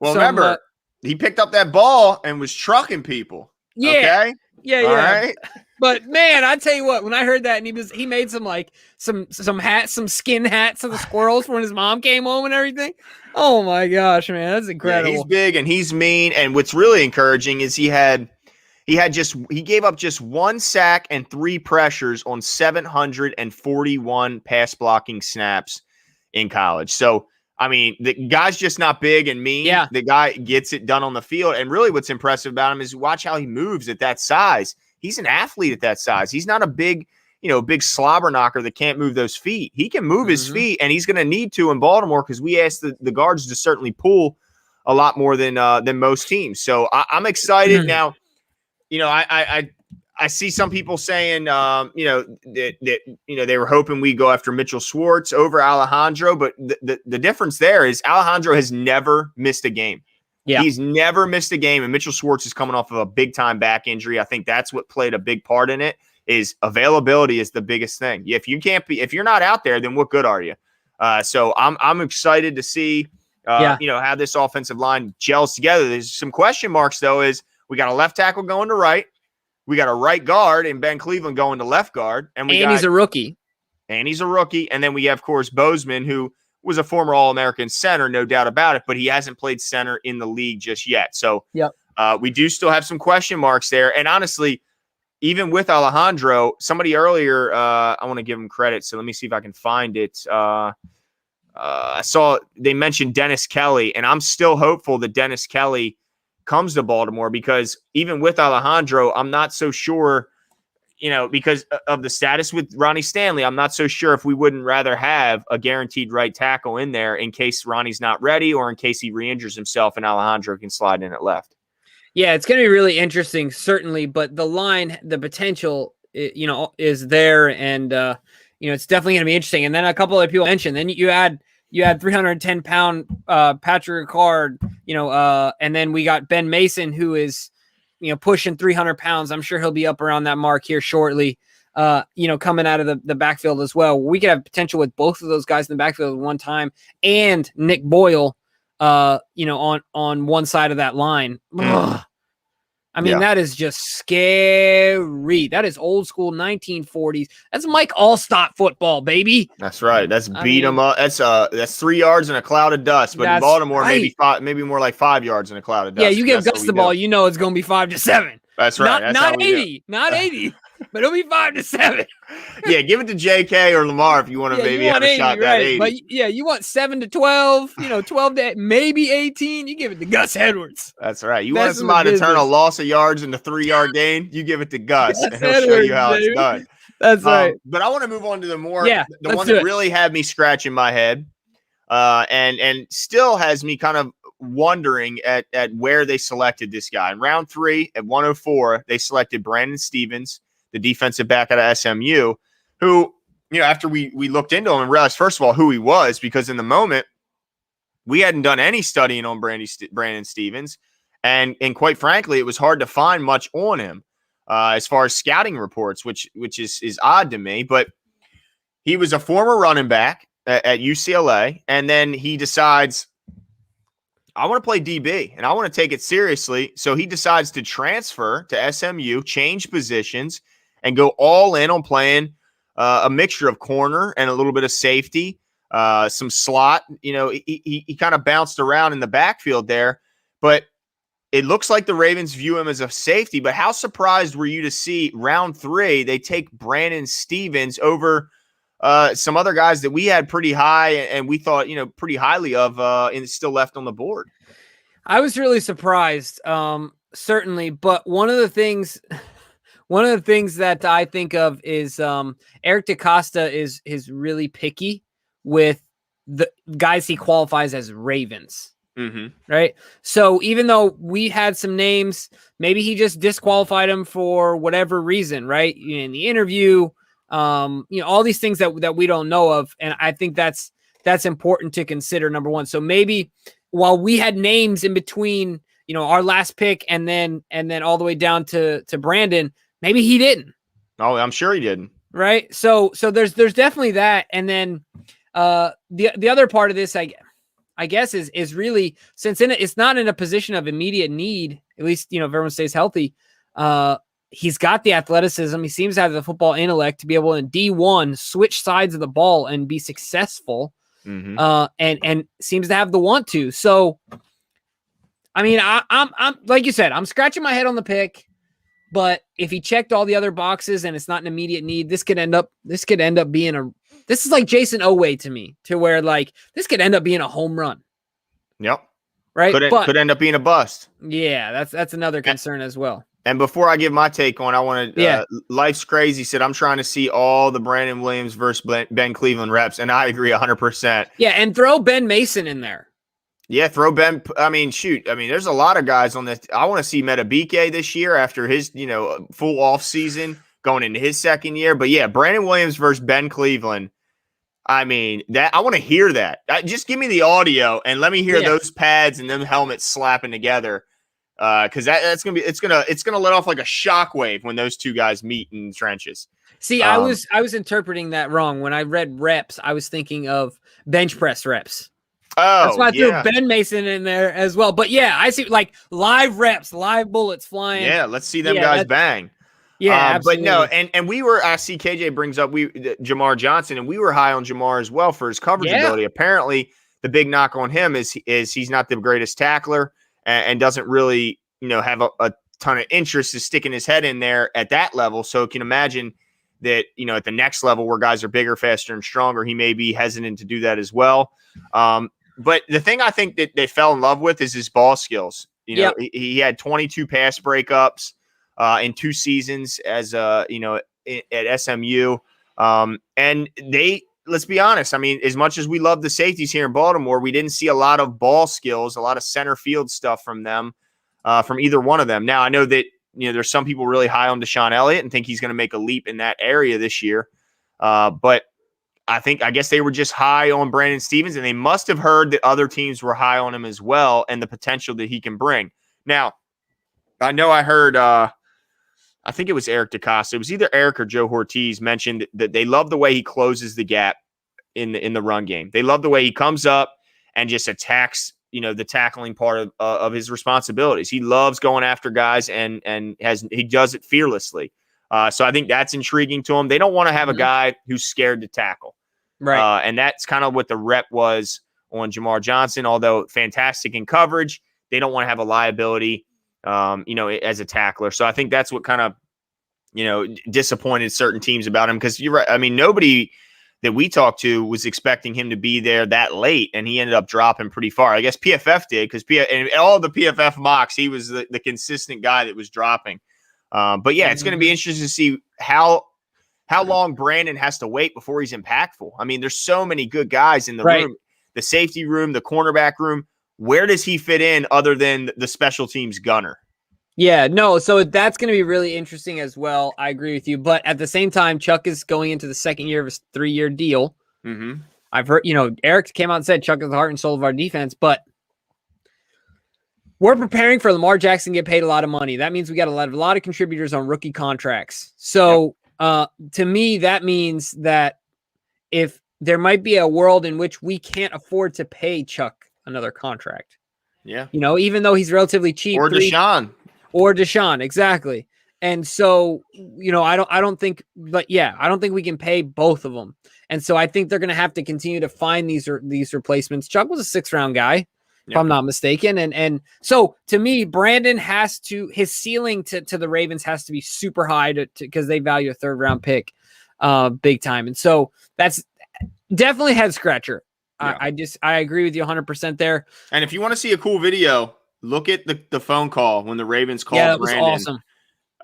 remember, he picked up that ball and was trucking people. Yeah. Okay? Yeah. All right? But man, I tell you what, when I heard that and he made some hats, some skin hats of the squirrels when his mom came home and everything. Oh my gosh, man, that's incredible. Yeah, he's big and he's mean. And what's really encouraging is he gave up just 1 sack and 3 pressures on 741 pass blocking snaps in college. So, I mean, the guy's just not big and mean. Yeah. The guy gets it done on the field. And really what's impressive about him is watch how he moves at that size. He's an athlete at that size. He's not a big slobber knocker that can't move those feet. He can move his feet, and he's going to need to in Baltimore because we asked the guards to certainly pull a lot more than most teams. So I'm excited now. I see some people saying, that they were hoping we go after Mitchell Schwartz over Alejandro, but the difference there is Alejandro has never missed a game. Yeah. He's never missed a game, and Mitchell Schwartz is coming off of a big-time back injury. I think that's what played a big part in it, is availability is the biggest thing. If you're not out there, then what good are you? So I'm excited to see, how this offensive line gels together. There's some question marks, though, is we got a left tackle going to right. We got a right guard and Ben Cleveland going to left guard. And he's a rookie. And he's a rookie. And then we have, of course, Bozeman, who was a former All-American center, no doubt about it, but he hasn't played center in the league just yet. So we do still have some question marks there. And honestly, even with Alejandro, somebody earlier, I want to give him credit. So let me see if I can find it. I saw they mentioned Dennis Kelly, and I'm still hopeful that Dennis Kelly comes to Baltimore because even with Alejandro, I'm not so sure, because of the status with Ronnie Stanley, I'm not so sure if we wouldn't rather have a guaranteed right tackle in there in case Ronnie's not ready or in case he re-injures himself and Alejandro can slide in at left. Yeah, it's going to be really interesting, certainly, but the line, the potential, is there, and it's definitely going to be interesting. And then a couple of people mentioned, then you had 310-pound Patrick Ricard, and then we got Ben Mason, who is, pushing 300 pounds. I'm sure he'll be up around that mark here shortly, coming out of the backfield as well. We could have potential with both of those guys in the backfield at one time, and Nick Boyle, on one side of that line. I mean, that is just scary. That is old school 1940s. That's Mike Allstott football, baby. That's right. That's beat him up. That's 3 yards in a cloud of dust. But in Baltimore, maybe more like 5 yards in a cloud of dust. Yeah, you give Gus the ball, it's going to be 5 to 7. That's right. Not 80. Not 80. but it'll be 5-7. Yeah, give it to JK or Lamar if you want to maybe have a 80, shot right? at 80. But yeah, you want 7-12, 12 to maybe 18. You give it to Gus Edwards. That's right. You Best want somebody to turn a loss of yards into 3-yard gain? You give it to Gus, and he'll show you how it's done. That's right. But I want to move on to the one that really had me scratching my head, and still has me kind of wondering at where they selected this guy. In round 3 at 104, they selected Brandon Stevens, the defensive back out of SMU, who, after we looked into him and realized, first of all, who he was, because in the moment, we hadn't done any studying on Brandon Stevens. And quite frankly, it was hard to find much on him as far as scouting reports, which is odd to me. But he was a former running back at UCLA, and then he decides, I want to play DB, and I want to take it seriously. So he decides to transfer to SMU, change positions, and go all in on playing a mixture of corner and a little bit of safety, some slot. He kind of bounced around in the backfield there, but it looks like the Ravens view him as a safety. But how surprised were you to see round 3 they take Brandon Stevens over some other guys that we had pretty high and we thought pretty highly of, and still left on the board? I was really surprised, certainly. But one of the things that I think of is Eric DeCosta is really picky with the guys he qualifies as Ravens. Mm-hmm. Right. So even though we had some names, maybe he just disqualified him for whatever reason, right? In the interview, all these things that we don't know of. And I think that's important to consider, number one. So maybe while we had names in between, our last pick and then all the way down to Brandon, maybe he didn't. Oh, I'm sure he didn't. Right. So there's definitely that. And then the other part of this, I guess is really, since it's not in a position of immediate need, at least, if everyone stays healthy, he's got the athleticism. He seems to have the football intellect to be able in D1 switch sides of the ball and be successful. Mm-hmm. And seems to have the want to. So, I mean, I'm like you said, I'm scratching my head on the pick, but if he checked all the other boxes and it's not an immediate need, this could end up being this is like Jason Oweh to me, to where like this could end up being a home run. Yep. Right. Could end up being a bust. Yeah. That's another concern as well. And before I give my take on, I want to, Life's Crazy said, I'm trying to see all the Brandon Williams versus Ben Cleveland reps. And I agree 100%. Yeah. And throw Ben Mason in there. Yeah. Throw Ben. I mean, shoot. I mean, there's a lot of guys on this. I want to see Metabike this year after his, full off season going into his second year. But yeah, Brandon Williams versus Ben Cleveland. I mean, that I want to hear that. Just give me the audio and let me hear those pads and them helmets slapping together. Because that's gonna be it's gonna let off like a shockwave when those two guys meet in the trenches. See, I was interpreting that wrong. When I read reps, I was thinking of bench press reps. Oh, that's why I threw Ben Mason in there as well. But yeah, I see like live reps, live bullets flying. Yeah, let's see them guys bang. Yeah, but no, and we were. I see KJ brings up Jamar Johnson, and we were high on Jamar as well for his coverage ability. Apparently, the big knock on him is he's not the greatest tackler and doesn't really have a ton of interest in sticking his head in there at that level. So you can imagine that at the next level where guys are bigger, faster, and stronger, he may be hesitant to do that as well. But the thing I think that they fell in love with is his ball skills. He had 22 pass breakups in 2 seasons as at SMU. And let's be honest. I mean, as much as we love the safeties here in Baltimore, we didn't see a lot of ball skills, a lot of center field stuff from them, from either one of them. Now, I know that, there's some people really high on Deshaun Elliott and think he's going to make a leap in that area this year. But I guess they were just high on Brandon Stevens, and they must have heard that other teams were high on him as well and the potential that he can bring. Now, I know I heard, I think it was Eric DeCosta. It was either Eric or Joe Ortiz mentioned that they love the way he closes the gap in the run game. They love the way he comes up and just attacks, the tackling part of his responsibilities. He loves going after guys and he does it fearlessly. So I think that's intriguing to him. They don't want to have a guy who's scared to tackle. Right. And that's kind of what the rep was on Jamar Johnson, although fantastic in coverage. They don't want to have a liability, as a tackler. So I think that's what kind of, disappointed certain teams about him, because you're right. I mean, nobody that we talked to was expecting him to be there that late, and he ended up dropping pretty far. I guess PFF did, because and all the PFF mocks, he was the consistent guy that was dropping. But yeah, it's going to be interesting to see how long Brandon has to wait before he's impactful. I mean, there's so many good guys in the room, the safety room, the cornerback room. Where does he fit in other than the special teams gunner? Yeah, no, so that's going to be really interesting as well. I agree with you. But at the same time, Chuck is going into the second year of his 3-year deal. Mm-hmm. I've heard, Eric came out and said Chuck is the heart and soul of our defense, but we're preparing for Lamar Jackson to get paid a lot of money. That means we got a lot of contributors on rookie contracts. So to me, that means that if there might be a world in which we can't afford to pay Chuck another contract. Yeah. Even though he's relatively cheap. Or Deshaun. Or Deshaun, exactly. And so, I don't think we can pay both of them. And so I think they're going to have to continue to find these replacements. Chuck was a 6th-round guy, if I'm not mistaken. And so to me, Brandon his ceiling to the Ravens has to be super high because they value a 3rd-round pick big time. And so that's definitely head scratcher. Yeah. I agree with you 100% there. And if you want to see a cool video, look at the phone call when the Ravens called Brandon. Yeah, that was awesome.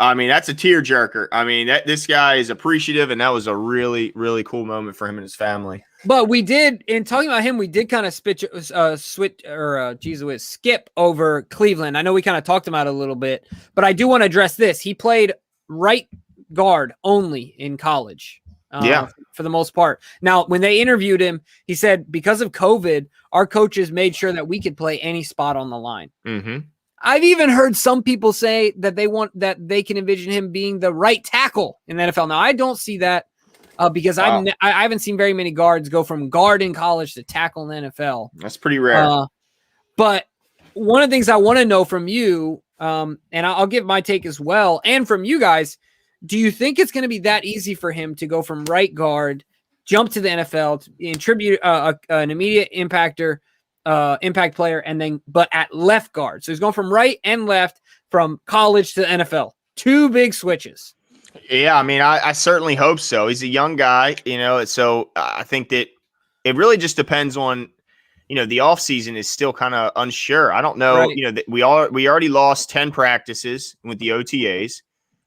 I mean, that's a tearjerker. I mean, this guy is appreciative, and that was a really, really cool moment for him and his family. But we did, in talking about him, we did kind of skip over Cleveland. I know we kind of talked about it a little bit, but I do want to address this. He played right guard only in college. For the most part. Now, when they interviewed him, he said, because of COVID, our coaches made sure that we could play any spot on the line. Mm-hmm. I've even heard some people say that they can envision him being the right tackle in the NFL. Now, I don't see that because I haven't seen very many guards go from guard in college to tackle in the NFL. That's pretty rare. But one of the things I want to know from you, and I'll give my take as well, and from you guys, do you think it's going to be that easy for him to go from right guard, jump to the NFL, to contribute an immediate impact player, but at left guard? So he's going from right and left from college to the NFL. 2 big switches. Yeah, I mean, I certainly hope so. He's a young guy, so I think that it really just depends on, the offseason is still kind of unsure. I don't know, that we already lost 10 practices with the OTAs.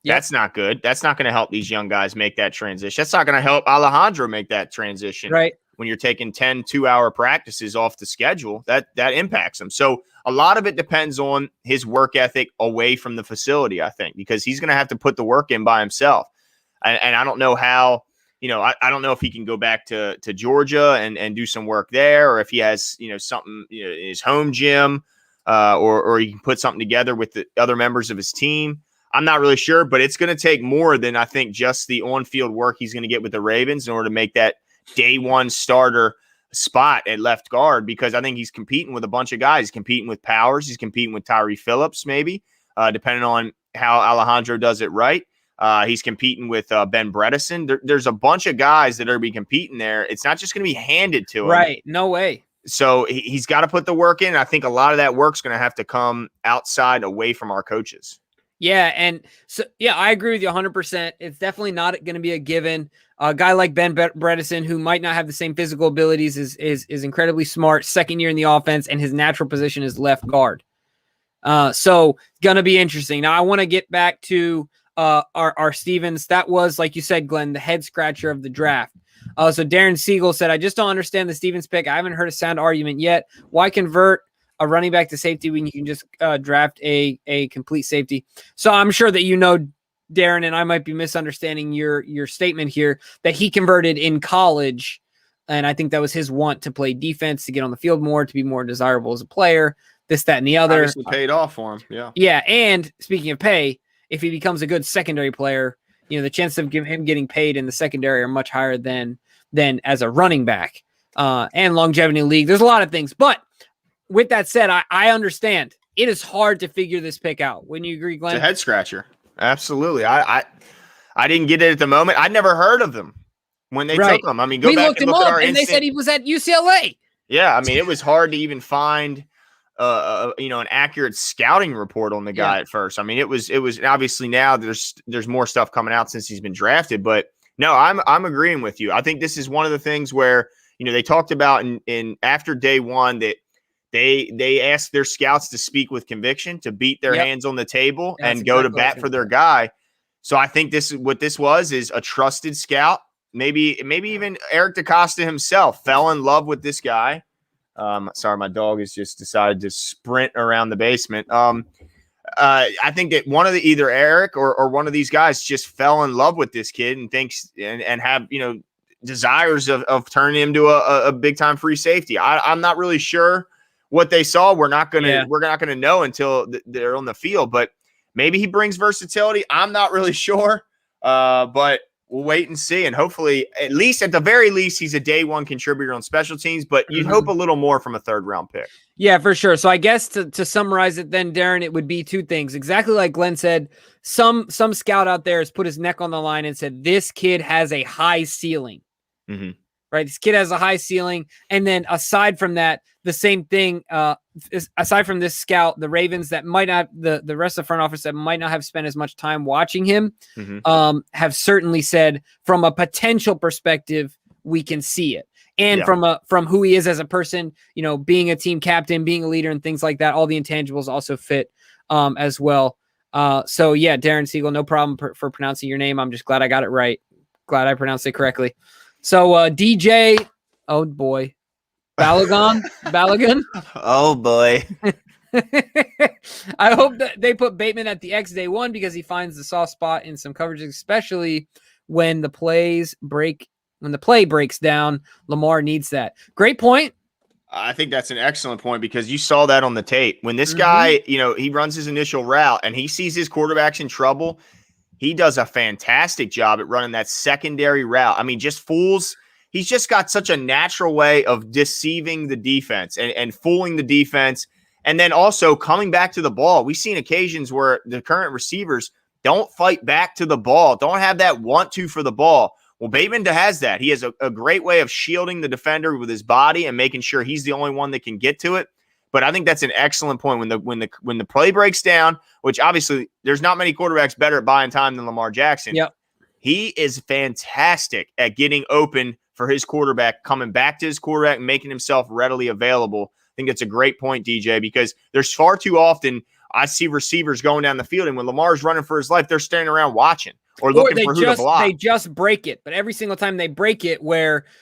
That's not good. That's not going to help these young guys make that transition. That's not going to help Alejandro make that transition. Right. When you're taking 10 2-hour practices off the schedule, that impacts him. So a lot of it depends on his work ethic away from the facility, I think, because he's going to have to put the work in by himself. And I don't know how, I don't know if he can go back to Georgia and do some work there, or if he has, something in his home gym, or he can put something together with the other members of his team. I'm not really sure, but it's going to take more than I think just the on-field work he's going to get with the Ravens in order to make that day one starter spot at left guard, because I think he's competing with a bunch of guys. He's competing with Powers. He's competing with Tyree Phillips, maybe, depending on how Alejandro does it right. He's competing with Ben Bredesen. There's a bunch of guys that are going to be competing there. It's not just going to be handed to him. Right. No way. So he's got to put the work in. I think a lot of that work's going to have to come outside, away from our coaches. Yeah, and so I agree with you 100%. It's definitely not going to be a given. A guy like Ben Bredesen, who might not have the same physical abilities, is incredibly smart. 2nd year in the offense, and his natural position is left guard. So going to be interesting. Now I want to get back to our Stevens. That was, like you said, Glenn, the head scratcher of the draft. So Darren Siegel said, I just don't understand the Stevens pick. I haven't heard a sound argument yet. Why convert a running back to safety when you can just draft a complete safety? So I'm sure that Darren, and I might be misunderstanding your statement here, that he converted in college, and I think that was his want to play defense, to get on the field more, to be more desirable as a player, this, that, and the other. Obviously paid off for him, yeah. Yeah, and speaking of pay, if he becomes a good secondary player, the chances of him getting paid in the secondary are much higher than as a running back. And longevity in the league. There's a lot of things, but with that said, I understand it is hard to figure this pick out. Wouldn't you agree, Glenn? It's a head scratcher. Absolutely. I didn't get it at the moment. I'd never heard of them when they took him. I mean, we back and look at our instinct. They said he was at UCLA. Yeah, I mean, it was hard to even find an accurate scouting report on the guy at first. I mean, it was obviously now there's more stuff coming out since he's been drafted, but no, I'm agreeing with you. I think this is one of the things where, they talked about in after day one that they asked their scouts to speak with conviction, to beat their hands on the table and go to bat for their guy. So I think this is a trusted scout. Maybe even Eric DaCosta himself fell in love with this guy. Sorry, my dog has just decided to sprint around the basement. I think that either Eric or one of these guys just fell in love with this kid and thinks and have, desires of turning him to a big time free safety. I'm not really sure what they saw. We're not gonna know until they're on the field, but maybe he brings versatility. I'm not really sure, but we'll wait and see. And hopefully, at the very least, he's a day one contributor on special teams, but you'd hope a little more from a third round pick. Yeah, for sure. So I guess to summarize it then, Darren, it would be two things. Exactly like Glenn said, some scout out there has put his neck on the line and said, this kid has a high ceiling. Mm-hmm. Right? This kid has a high ceiling. And then aside from that, the same thing, aside from this scout, the Ravens that might not, the rest of the front office that might not have spent as much time watching him, have certainly said from a potential perspective, we can see it. And from who he is as a person, being a team captain, being a leader and things like that, all the intangibles also fit as well. So yeah, Darren Siegel, no problem for pronouncing your name. I'm just glad I got it right. Glad I pronounced it correctly. So DJ, oh boy, Balogun. Oh boy. I hope that they put Bateman at the X day one because he finds the soft spot in some coverage, especially when the play breaks down. Lamar needs that. Great point. I think that's an excellent point because you saw that on the tape. When this guy, he runs his initial route and he sees his quarterbacks in trouble, he does a fantastic job at running that secondary route. I mean, he's just got such a natural way of deceiving the defense and fooling the defense. And then also coming back to the ball. We've seen occasions where the current receivers don't fight back to the ball, don't have that want to for the ball. Well, Bateman has that. He has a great way of shielding the defender with his body and making sure he's the only one that can get to it. But I think that's an excellent point when the play breaks down, which obviously there's not many quarterbacks better at buying time than Lamar Jackson. Yep. He is fantastic at getting open for his quarterback, coming back to his quarterback, and making himself readily available. I think that's a great point, DJ, because there's far too often I see receivers going down the field, and when Lamar's running for his life, they're standing around watching or looking for who to block. They just break it, but every single time they break it where –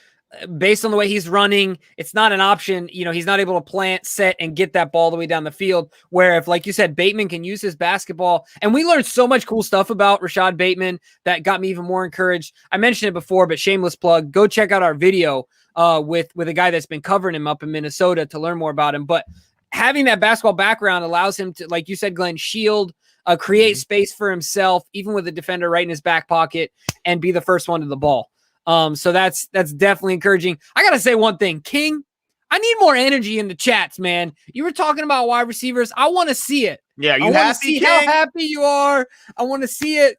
based on the way he's running, it's not an option. He's not able to plant, set, and get that ball all the way down the field. Where if, like you said, Bateman can use his basketball, and we learned so much cool stuff about Rashad Bateman that got me even more encouraged. I mentioned it before, but shameless plug, go check out our video with a guy that's been covering him up in Minnesota to learn more about him. But having that basketball background allows him to, like you said, Glenn, shield, create space for himself, even with the defender right in his back pocket, and be the first one to the ball. So that's definitely encouraging. I got to say one thing, King, I need more energy in the chats, man. You were talking about wide receivers. I want to see it. Yeah. I want to see how happy you are. I want to see it,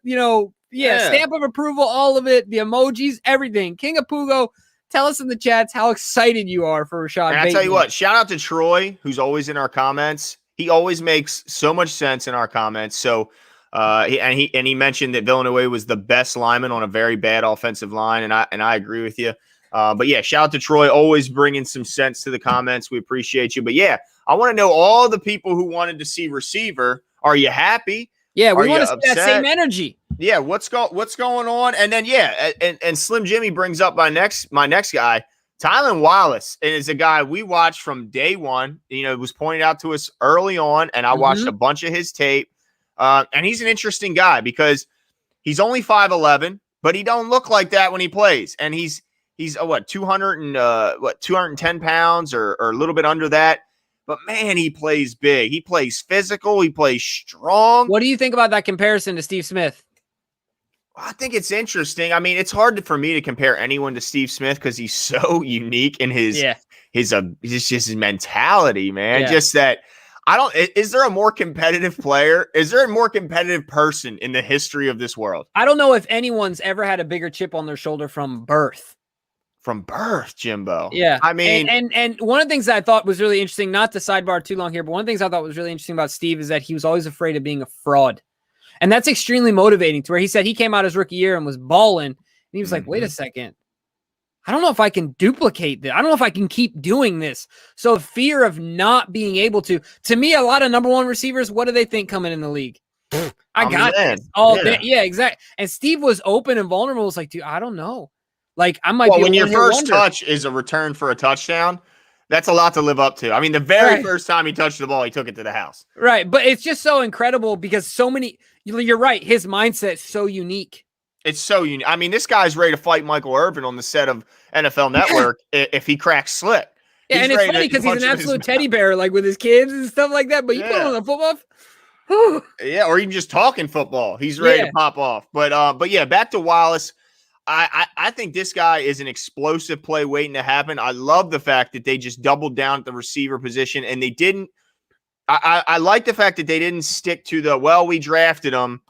stamp of approval, all of it, the emojis, everything. King of Pugo, tell us in the chats how excited you are for Rashad Bateman. I tell you what, shout out to Troy, who's always in our comments. He always makes so much sense in our comments. So, he mentioned that Villanueva was the best lineman on a very bad offensive line, and I agree with you. But yeah, shout out to Troy, always bringing some sense to the comments. We appreciate you. But yeah, I want to know all the people who wanted to see receiver. Are you happy? Yeah, we want to see that same energy. Yeah, what's going on? And then and Slim Jimmy brings up my next guy, Tylan Wallace, and is a guy we watched from day one. It was pointed out to us early on, and I watched a bunch of his tape. And he's an interesting guy because he's only 5'11", but he don't look like that when he plays. And he's 210 pounds or a little bit under that. But man, he plays big. He plays physical. He plays strong. What do you think about that comparison to Steve Smith? I think it's interesting. I mean, it's hard for me to compare anyone to Steve Smith because he's so unique in his mentality, man. Yeah. Just that. Is there a more competitive player? Is there a more competitive person in the history of this world? I don't know if anyone's ever had a bigger chip on their shoulder from birth. from birth, Jimbo. Yeah. I mean, and one of the things that I thought was really interesting, not to sidebar too long here, but one of the things I thought was really interesting about Steve is that he was always afraid of being a fraud. And that's extremely motivating, to where he said he came out his rookie year and was balling. And he was like, wait a second. I don't know if I can duplicate this. I don't know if I can keep doing this. So fear of not being able to me, a lot of number one receivers, what do they think coming in the league? I got this. Yeah, exactly. And Steve was open and vulnerable. Was like, dude, I don't know. Like, I might be when your first touch is a return for a touchdown, that's a lot to live up to. I mean, the very first time he touched the ball, he took it to the house. Right. But it's just so incredible because so many, you're right. His mindset's so unique. It's so unique. I mean, this guy's ready to fight Michael Irvin on the set of NFL Network if he cracks slick. Yeah, and it's funny because he's an absolute teddy bear, like with his kids and stuff like that. But you put on a football. Yeah, or even just talking football. He's ready to pop off. But yeah, back to Wallace. I think this guy is an explosive play waiting to happen. I love the fact that they just doubled down at the receiver position, and they didn't. I like the fact that they didn't stick to we drafted him,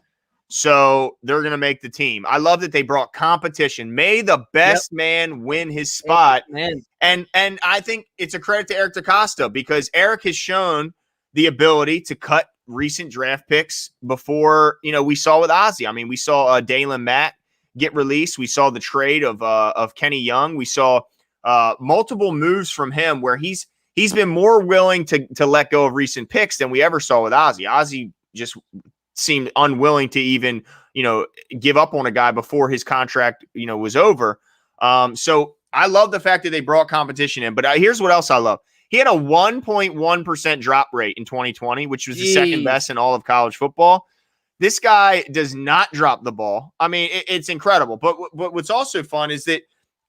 so they're going to make the team. I love that they brought competition. May the best man win his spot. And I think it's a credit to Eric DaCosta, because Eric has shown the ability to cut recent draft picks before, we saw with Ozzie. I mean, we saw Dalen Matt get released. We saw the trade of Kenny Young. We saw multiple moves from him where he's been more willing to let go of recent picks than we ever saw with Ozzie. Ozzie just seemed unwilling to even, give up on a guy before his contract, was over. So I love the fact that they brought competition in. But here's what else I love. He had a 1.1% drop rate in 2020, which was the second best in all of college football. This guy does not drop the ball. I mean, it's incredible. But what's also fun is that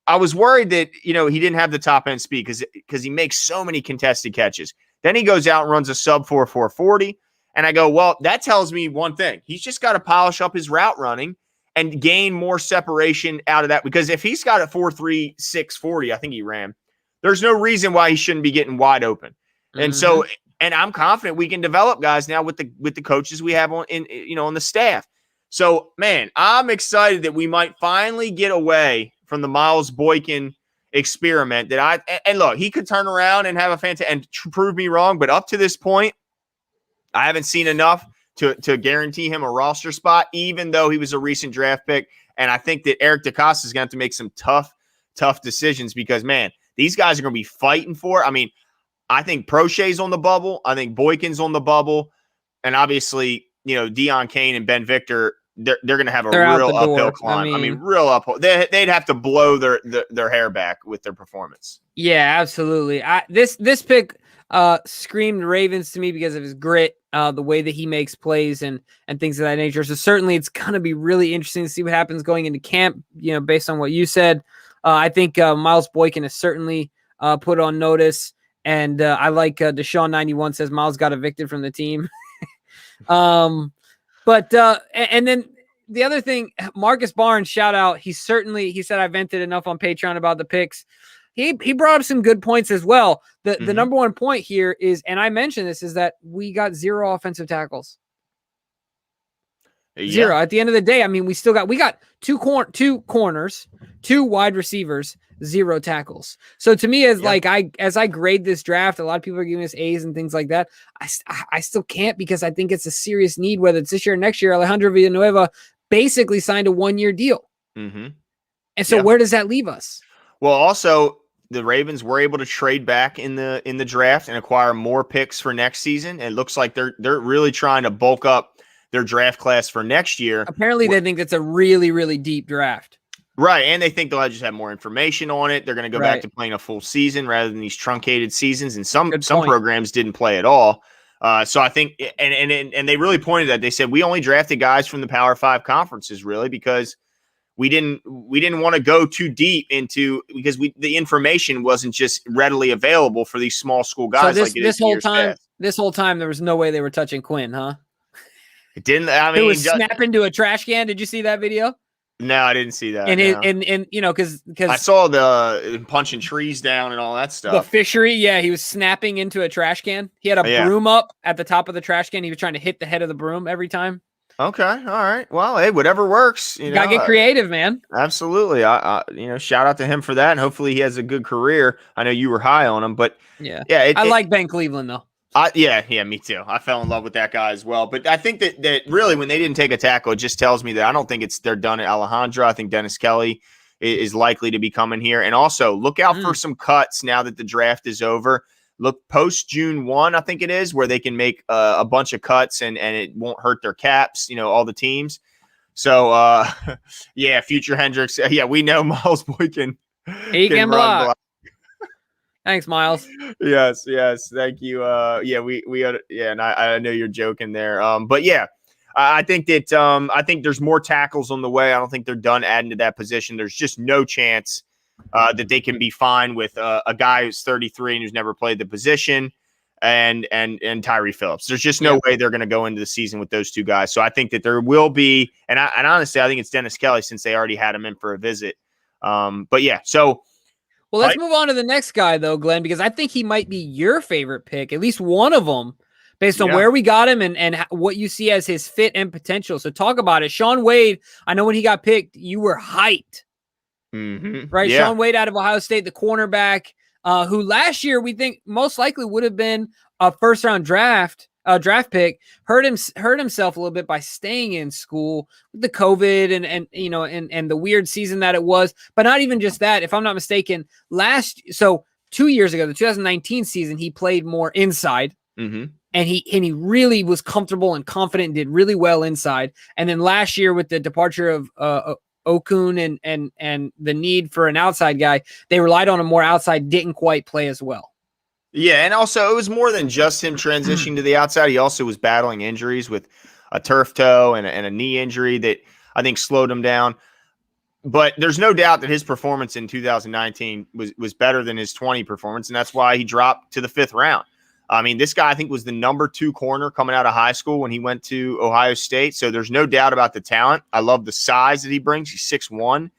I was worried that, he didn't have the top end speed because he makes so many contested catches. Then he goes out and runs a sub 4.40. And I go, well, that tells me one thing. He's just got to polish up his route running and gain more separation out of that. Because if he's got a 4.3640, I think he ran, there's no reason why he shouldn't be getting wide open. And so, and I'm confident we can develop guys now with the coaches we have on the staff. So, man, I'm excited that we might finally get away from the Miles Boykin experiment. And look, he could turn around and have a fantastic and prove me wrong. But up to this point, I haven't seen enough to guarantee him a roster spot, even though he was a recent draft pick. And I think that Eric DaCosta is going to have to make some tough decisions because, man, these guys are going to be fighting for it. I mean, I think Prochet's on the bubble. I think Boykin's on the bubble. And obviously, Deion Kane and Ben Victor, they're going to have a real uphill climb. I mean, real uphill. They'd have to blow their hair back with their performance. Yeah, absolutely. This pick screamed Ravens to me because of his grit, the way that he makes plays and things of that nature. So certainly it's going to be really interesting to see what happens going into camp, based on what you said. I think Miles Boykin is certainly put on notice. And I like Deshaun91 says Miles got evicted from the team. But then the other thing, Marcus Barnes, shout out. He said I vented enough on Patreon about the picks. He brought up some good points as well. The number one point here is, and I mentioned this, is that we got 0 offensive tackles. Yeah. 0. At the end of the day, I mean, we got two corners, 2 wide receivers, 0 tackles. So to me, as I grade this draft, a lot of people are giving us A's and things like that. I still can't, because I think it's a serious need, whether it's this year or next year. Alejandro Villanueva basically signed a 1-year deal. And so where does that leave us? Well, also, the Ravens were able to trade back in the draft and acquire more picks for next season. It looks like they're really trying to bulk up their draft class for next year. Apparently, they think it's a really, really deep draft. Right, and they think they'll just have more information on it. They're going to go back to playing a full season rather than these truncated seasons, and some programs didn't play at all. So I think, and they really pointed that. They said we only drafted guys from the Power 5 conferences, really, because we didn't want to go too deep into, because the information wasn't just readily available for these small school guys. So this whole time there was no way they were touching Quinn, huh? It didn't. I mean, it was snap into a trash can. Did you see that video? No, I didn't see that. And because I saw the punching trees down and all that stuff. The fishery, he was snapping into a trash can. He had a broom up at the top of the trash can. He was trying to hit the head of the broom every time. Okay. All right. Well, hey, whatever works, You gotta get creative, man. absolutely. Shout out to him for that. And hopefully he has a good career. I know you were high on him, but Yeah. yeah, I like Ben Cleveland though. yeah, me too. I fell in love with that guy as well. But I think that really when they didn't take a tackle, it just tells me that I don't think they're done at Alejandro. I think Dennis Kelly is likely to be coming here. And also look out for some cuts now that the draft is over. Look post June 1, I think it is, where they can make a bunch of cuts and it won't hurt their caps, all the teams. So yeah, future Hendricks. Yeah, we know Miles Boykin can block. Thanks, Miles. Yes. Thank you. And I know you're joking there. But yeah, I think that I think there's more tackles on the way. I don't think they're done adding to that position. There's just no chance that they can be fine with a guy who's 33 and who's never played the position and Tyree Phillips. There's just no way they're going to go into the season with those two guys. So I think that there will be, and honestly, I think it's Dennis Kelly since they already had him in for a visit. But yeah, so. Well, let's move on to the next guy, though, Glenn, because I think he might be your favorite pick, at least one of them, based on where we got him and what you see as his fit and potential. So talk about it. Shaun Wade, I know when he got picked, you were hyped. Right? Yeah. Shaun Wade out of Ohio State, the cornerback, who last year we think most likely would have been a first-round draft pick, hurt himself a little bit by staying in school with the COVID and the weird season that it was. But not even just that, if I'm not mistaken, 2 years ago, the 2019 season, he played more inside. And he really was comfortable and confident and did really well inside. And then last year with the departure of Okun and the need for an outside guy, they relied on him more outside, didn't quite play as well. Yeah, and also it was more than just him transitioning to the outside. He also was battling injuries with a turf toe and a knee injury that I think slowed him down. But there's no doubt that his performance in 2019 was better than his 20 performance, and that's why he dropped to the 5th round. I mean, this guy I think was the number 2 corner coming out of high school when he went to Ohio State. So there's no doubt about the talent. I love the size that he brings. He's 6'1".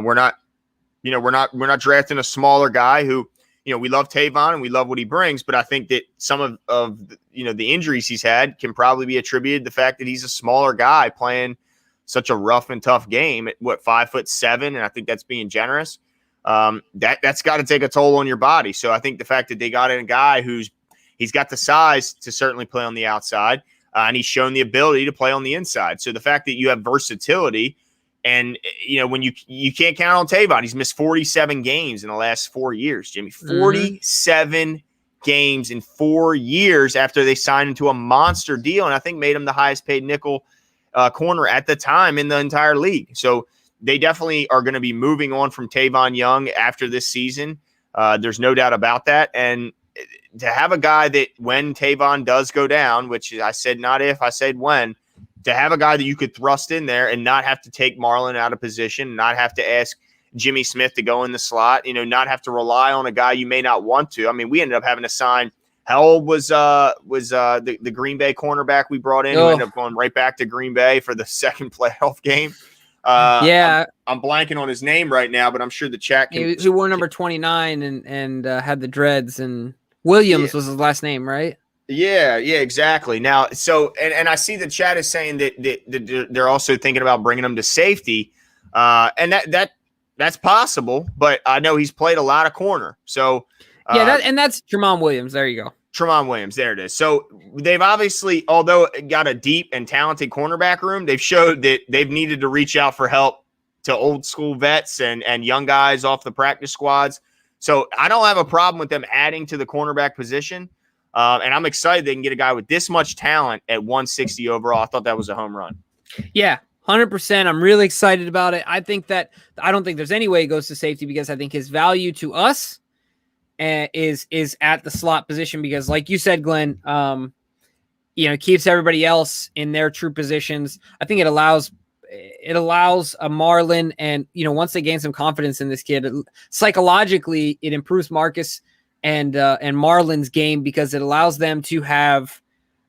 We're not drafting a smaller guy who. We love Tavon and we love what he brings, but I think that some of the injuries he's had can probably be attributed to the fact that he's a smaller guy playing such a rough and tough game at 5'7", and I think that's being generous. That's got to take a toll on your body. So I think the fact that they got in a guy he's got the size to certainly play on the outside, and he's shown the ability to play on the inside. So the fact that you have versatility. And, when you can't count on Tavon, he's missed 47 games in the last 4 years, Jimmy. 47 games in 4 years after they signed him to a monster deal, and I think made him the highest paid nickel corner at the time in the entire league. So they definitely are going to be moving on from Tavon Young after this season. There's no doubt about that. And to have a guy that when Tavon does go down, which I said not if, I said when, to have a guy that you could thrust in there and not have to take Marlon out of position, not have to ask Jimmy Smith to go in the slot, not have to rely on a guy you may not want to. I mean, we ended up having to sign. How old was the Green Bay cornerback we brought in? Who ended up going right back to Green Bay for the second playoff game. I'm blanking on his name right now, but I'm sure the chat can. He wore number 29 and had the dreads, and Williams was his last name, right? Yeah, exactly. Now, so and I see the chat is saying that they're also thinking about bringing him to safety, and that's possible. But I know he's played a lot of corner, so that's Tramon Williams. There you go, Tramon Williams. There it is. So they've obviously, although got a deep and talented cornerback room, they've showed that they've needed to reach out for help to old school vets and young guys off the practice squads. So I don't have a problem with them adding to the cornerback position. And I'm excited they can get a guy with this much talent at 160 overall. I thought that was a home run. Yeah, 100%. I'm really excited about it. I don't think there's any way he goes to safety because I think his value to us is at the slot position because, like you said, Glenn, it keeps everybody else in their true positions. I think it allows a Marlon and, once they gain some confidence in this kid, psychologically, it improves Marcus and Marlon's game because it allows them to have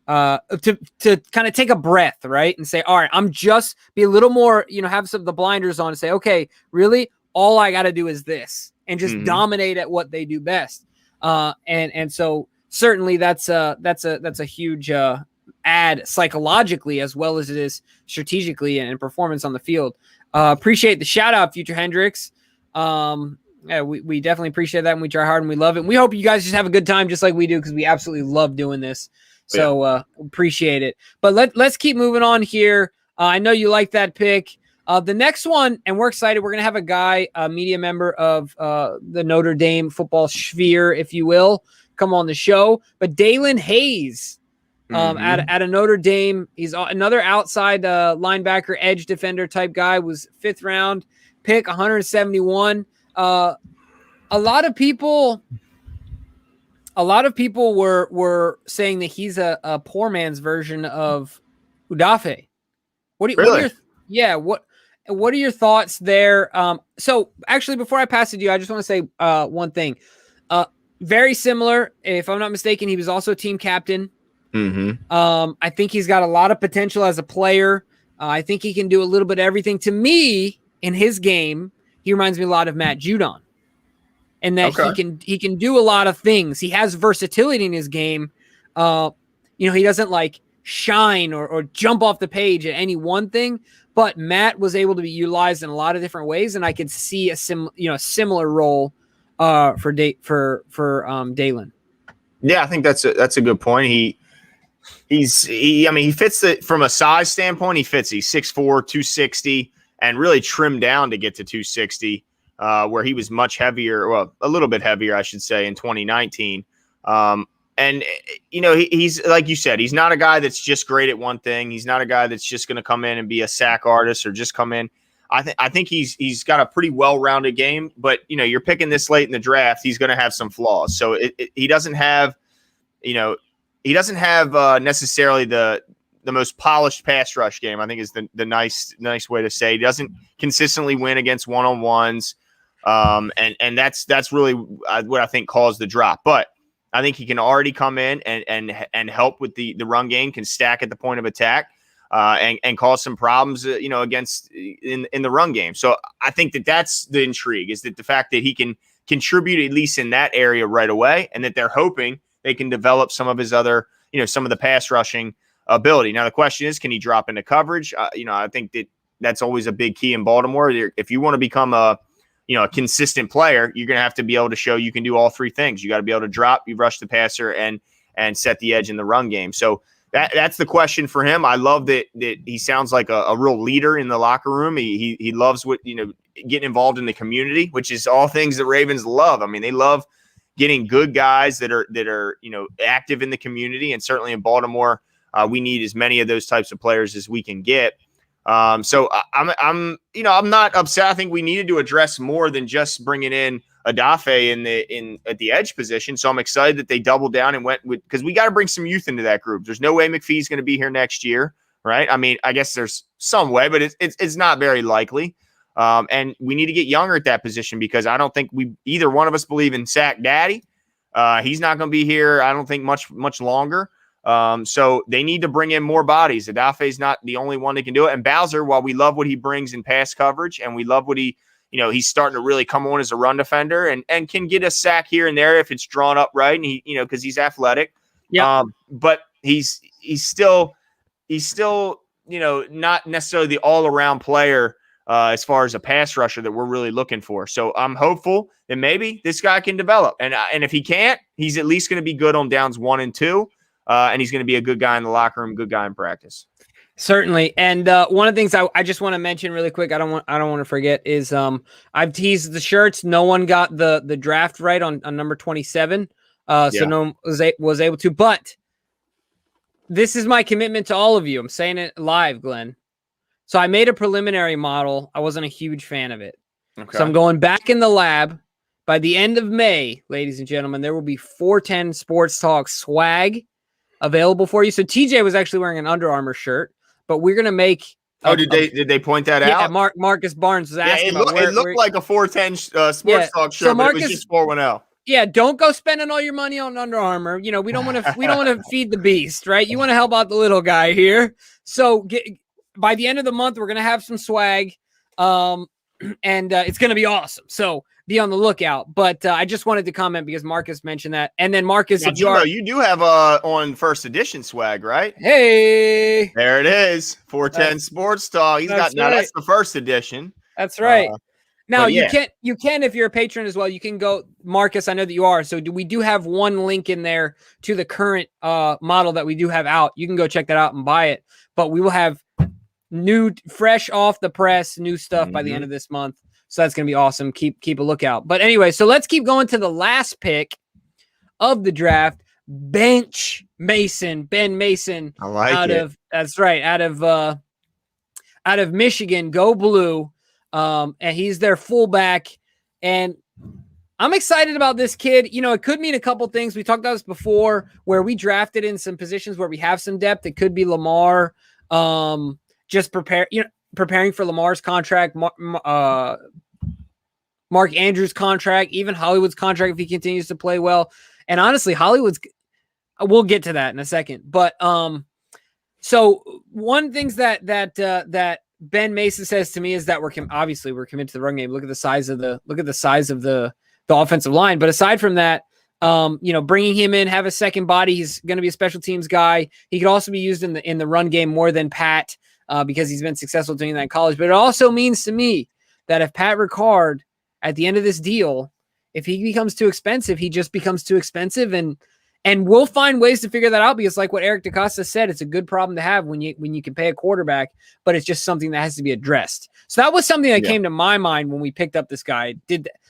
to kind of take a breath, right? And say, all right, I'm just be a little more, have some of the blinders on and say, okay, really, all I got to do is this and just dominate at what they do best. And so certainly that's a huge add psychologically as well as it is strategically and performance on the field. Appreciate the shout out, Future Hendricks. Yeah, we definitely appreciate that, and we try hard and we love it. And we hope you guys just have a good time just like we do, because we absolutely love doing this. So appreciate it. But let's keep moving on here. I know you like that pick. The next one, and we're excited, we're going to have a guy, a media member of the Notre Dame football sphere, if you will, come on the show. But Dalen Hayes at a Notre Dame, he's another outside linebacker, edge defender type guy, was 5th round pick, 171. A lot of people were saying that he's a poor man's version of UDFA. What are your thoughts there? So actually, before I pass it to you, I just want to say one thing. Very similar, if I'm not mistaken, he was also team captain. I think he's got a lot of potential as a player. I think he can do a little bit of everything. To me, in his game, he reminds me a lot of Matt Judon, and that he can do a lot of things. He has versatility in his game. He doesn't like shine or jump off the page at any one thing, but Matt was able to be utilized in a lot of different ways, and I could see a similar role for Dalen. Yeah, I think that's a good point. He fits it from a size standpoint. He fits. He's 6'4", 260, and really trimmed down to get to 260, where he was much heavier. Well, a little bit heavier, I should say, in 2019. And he's, like you said, he's not a guy that's just great at one thing. He's not a guy that's just going to come in and be a sack artist or just come in. I think he's got a pretty well-rounded game. But you're picking this late in the draft, he's going to have some flaws. So he doesn't have, necessarily the most polished pass rush game, I think is the nice way to say. He doesn't consistently win against one-on-ones. And that's really what I think caused the drop. But I think he can already come in and help with the run game, can stack at the point of attack, and cause some problems, against in the run game. So I think that's the intrigue, is that the fact that he can contribute at least in that area right away, and that they're hoping they can develop some of his other, some of the pass rushing ability. Now the question is, can he drop into coverage? I think that's always a big key in Baltimore. If you want to become a consistent player, you're going to have to be able to show you can do all three things. You got to be able to drop, you rush the passer, and set the edge in the run game. So that's the question for him. I love that he sounds like a real leader in the locker room. He loves getting involved in the community, which is all things that Ravens love. I mean, they love getting good guys that are active in the community, and certainly in Baltimore, we need as many of those types of players as we can get. So I'm not upset. I think we needed to address more than just bringing in UDFA at the edge position. So I'm excited that they doubled down and went with, because we got to bring some youth into that group. There's no way McPhee's going to be here next year, right? I mean, I guess there's some way, but it's not very likely. And we need to get younger at that position, because I don't think either one of us believe in Sack Daddy. He's not going to be here, I don't think, much longer. So they need to bring in more bodies. UDFA is not the only one that can do it. And Bowser, while we love what he brings in pass coverage, and we love what he's starting to really come on as a run defender and can get a sack here and there if it's drawn up right. And because he's athletic. Yeah. But he's still not necessarily the all around player as far as a pass rusher that we're really looking for. So I'm hopeful that maybe this guy can develop. And if he can't, he's at least going to be good on downs 1 and 2. And he's going to be a good guy in the locker room, good guy in practice. Certainly. And one of the things I just want to mention really quick, I don't want to forget, is I've teased the shirts. No one got the draft right on number 27. So no one was able to. But this is my commitment to all of you. I'm saying it live, Glenn. So I made a preliminary model. I wasn't a huge fan of it. Okay. So I'm going back in the lab. By the end of May, ladies and gentlemen, there will be 410 Sports Talk swag available for you. So TJ was actually wearing an Under Armour shirt, but we're gonna make. Did they point that out? Yeah, Marcus Barnes was asking. It looked like a 410 Sports Talk shirt, so Marcus, but it was just 410. Yeah, don't go spending all your money on Under Armour. We don't want to feed the beast, right? You want to help out the little guy here. So by the end of the month, we're gonna have some swag, and it's gonna be awesome. So be on the lookout. But I just wanted to comment because Marcus mentioned that. And then Marcus, now, Jimbo, you do have on first edition swag, right? Hey, there it is. 410 Sports Talk. He's got now. That's the first edition. That's right. Now yeah. you can if you're a patron as well. You can go, Marcus. I know that you are. So we do have one link in there to the current model that we do have out. You can go check that out and buy it. But we will have new, fresh off the press, new stuff by the end of this month. So that's gonna be awesome. Keep a lookout. But anyway, so let's keep going to the last pick of the draft. Ben Mason. I like it. That's right. Out of Michigan. Go Blue. And he's their fullback. And I'm excited about this kid. You know, it could mean a couple things. We talked about this before where we drafted in some positions where we have some depth. It could be Lamar. Just preparing for Lamar's contract, Mark Andrews' contract, even Hollywood's contract if he continues to play well. And honestly, we'll get to that in a second. But so one things that Ben Mason says to me is that we're committed to the run game. Look at the size of the offensive line. But aside from that, bringing him in, have a second body. He's going to be a special teams guy. He could also be used in the run game more than Pat because he's been successful doing that in college. But it also means to me that if Pat Ricard at the end of this deal, if he becomes too expensive, he just becomes too expensive, and we'll find ways to figure that out because, like what Eric DeCosta said, it's a good problem to have when you can pay a quarterback, but it's just something that has to be addressed. So that was something that came to my mind when we picked up this guy.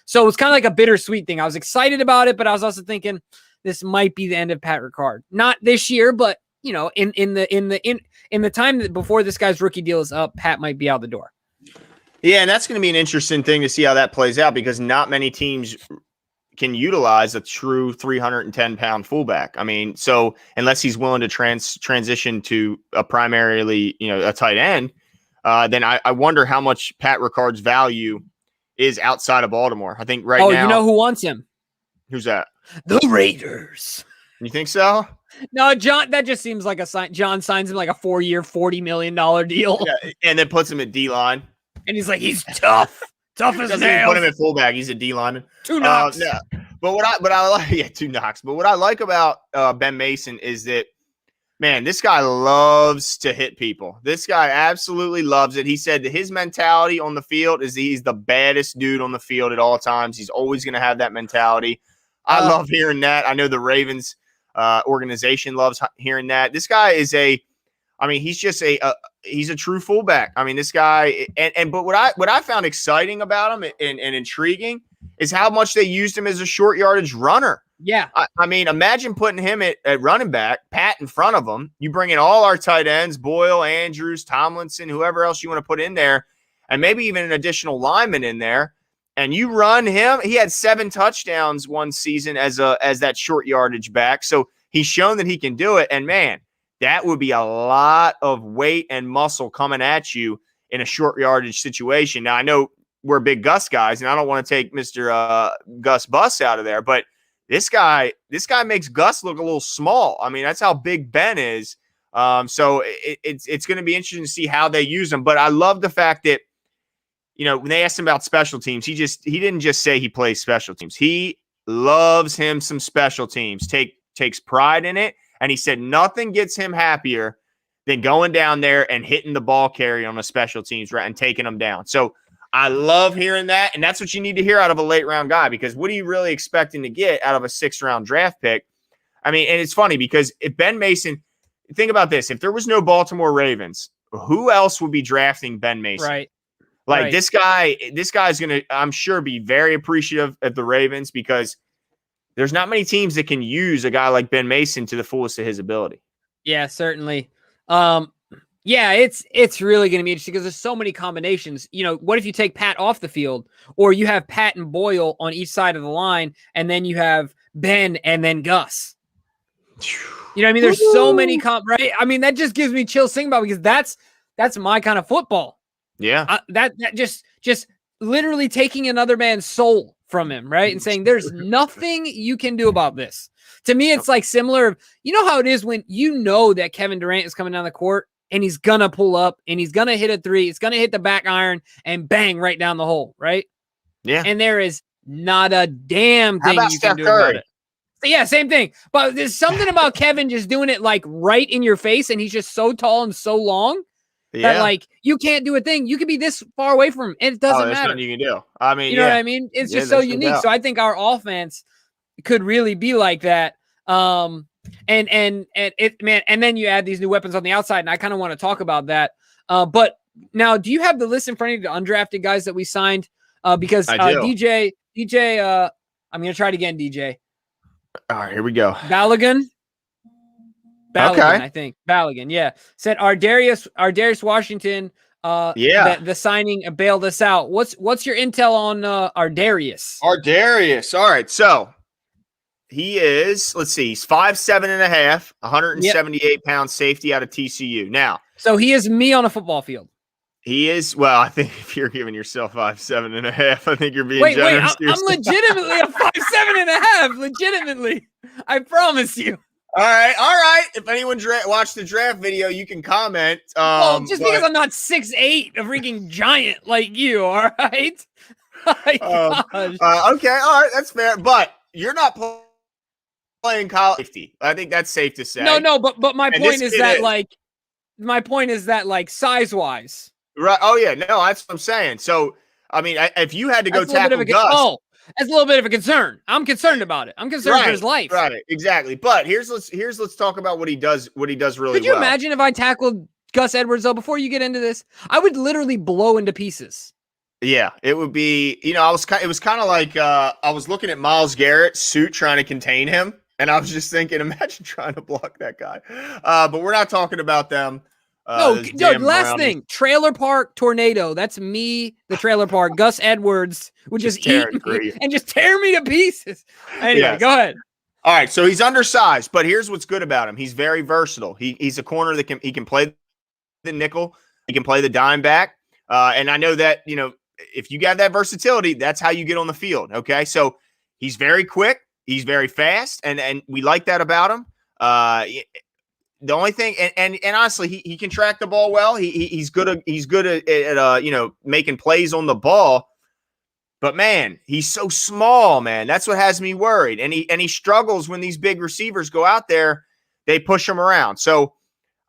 So it was kind of like a bittersweet thing. I was excited about it, but I was also thinking this might be the end of Pat Ricard. Not this year, but in the time that before this guy's rookie deal is up, Pat might be out the door. Yeah, and that's going to be an interesting thing to see how that plays out because not many teams can utilize a true 310-pound fullback. I mean, so unless he's willing to transition to a primarily, a tight end, then I wonder how much Pat Ricard's value is outside of Baltimore. I think now. Oh, you know who wants him? Who's that? The Raiders. You think so? No, John. That just seems like a sign. John signs him like a 4-year, $40 million deal. Yeah, and then puts him at D-line. And he's like, he's tough. Tough as nails. Put him at fullback. He's a D lineman. 2 knocks. Yeah. But I like 2 knocks. But what I like about Ben Mason is that, man, this guy loves to hit people. This guy absolutely loves it. He said that his mentality on the field is he's the baddest dude on the field at all times. He's always going to have that mentality. I love hearing that. I know the Ravens organization loves hearing that. This guy is he's just he's a true fullback. I mean, this guy, but what I found exciting about him and intriguing is how much they used him as a short yardage runner. Yeah. I mean, imagine putting him at running back, Pat in front of him. You bring in all our tight ends, Boyle, Andrews, Tomlinson, whoever else you want to put in there, and maybe even an additional lineman in there. And you run him. He had 7 touchdowns one season as that short yardage back. So he's shown that he can do it. And man, that would be a lot of weight and muscle coming at you in a short yardage situation. Now, I know we're big Gus guys, and I don't want to take Mr. Gus Bus out of there, but this guy makes Gus look a little small. I mean, that's how big Ben is. So it's going to be interesting to see how they use him. But I love the fact that, when they asked him about special teams, he didn't just say he plays special teams. He loves him some special teams, takes pride in it. And he said nothing gets him happier than going down there and hitting the ball carrier on a special teams and taking them down. So I love hearing that. And that's what you need to hear out of a late round guy, because what are you really expecting to get out of a 6th round draft pick? I mean, and it's funny because if Ben Mason, think about this. If there was no Baltimore Ravens, who else would be drafting Ben Mason? Right. Like this guy's going to, I'm sure, be very appreciative of the Ravens because there's not many teams that can use a guy like Ben Mason to the fullest of his ability. Yeah, certainly. Yeah, it's really going to be interesting because there's so many combinations. What if you take Pat off the field, or you have Pat and Boyle on each side of the line, and then you have Ben and then Gus? You know what I mean? There's so many right? I mean, that just gives me chills thinking about it because that's my kind of football. Yeah. That just literally taking another man's soul from him, right? And saying there's nothing you can do about this. To me, it's like similar. You know how it is when that Kevin Durant is coming down the court and he's going to pull up and he's going to hit a 3. It's going to hit the back iron and bang right down the hole, right? Yeah. And there is Not a damn How thing about you Steph can do Curry? about it. So yeah, same thing. But there's something about Kevin just doing it like right in your face, and he's just so tall and so long that like you can't do a thing. You could be this far away from him, and it doesn't there's matter. nothing you can do. I mean, You know what I mean? It's just so there's no unique. doubt. So I think our offense could really be like that. And it, man, and then you add these new weapons on the outside, and I kind of want to talk about that. But now, do you have the list in front of you, the undrafted guys that we signed? Because I do. DJ, I'm gonna try it again, DJ. All right, here we go. Balogun, Okay. I think Balogun. Yeah, said Ardarius Washington. The signing bailed us out. What's your intel on Ardarius? Ardarius. All right, so he is. Let's see. He's 5'7.5", 178 pound safety out of TCU. Now, so he is me on a football field. He is. Well, I think if you're giving yourself 5'7.5", I think you're being generous. I'm legitimately a 5'7.5". Legitimately, I promise you. All right. If anyone watched the draft video, you can comment. Because I'm not 6'8", a freaking giant like you. All right. Okay. All right. That's fair. But you're not playing college safety. I think that's safe to say. No. But my point is that size wise. Right. Oh yeah. No, that's what I'm saying. So I mean, if you had to go tackle Gus, that's a little bit of a concern. I'm concerned about it. I'm concerned for his life. Right. Exactly. But let's talk about what he does. What he does really well. Could you imagine if I tackled Gus Edwards though? Before you get into this, I would literally blow into pieces. Yeah, it would be. It was kind of like I was looking at Myles Garrett's suit trying to contain him, and I was just thinking, imagine trying to block that guy. But we're not talking about them. Last thing, trailer park tornado. That's me, the trailer park. Gus Edwards would just eat me and just tear me to pieces. Anyway, Go ahead. All right, so he's undersized, but here's what's good about him. He's very versatile. He's a corner that can play the nickel. He can play the dime back. And I know that, if you got that versatility, that's how you get on the field. Okay, so he's very quick. He's very fast, and we like that about him. The only thing, and honestly, he can track the ball well. He's good at making plays on the ball. But man, he's so small, man. That's what has me worried. And he struggles when these big receivers go out there. They push him around. So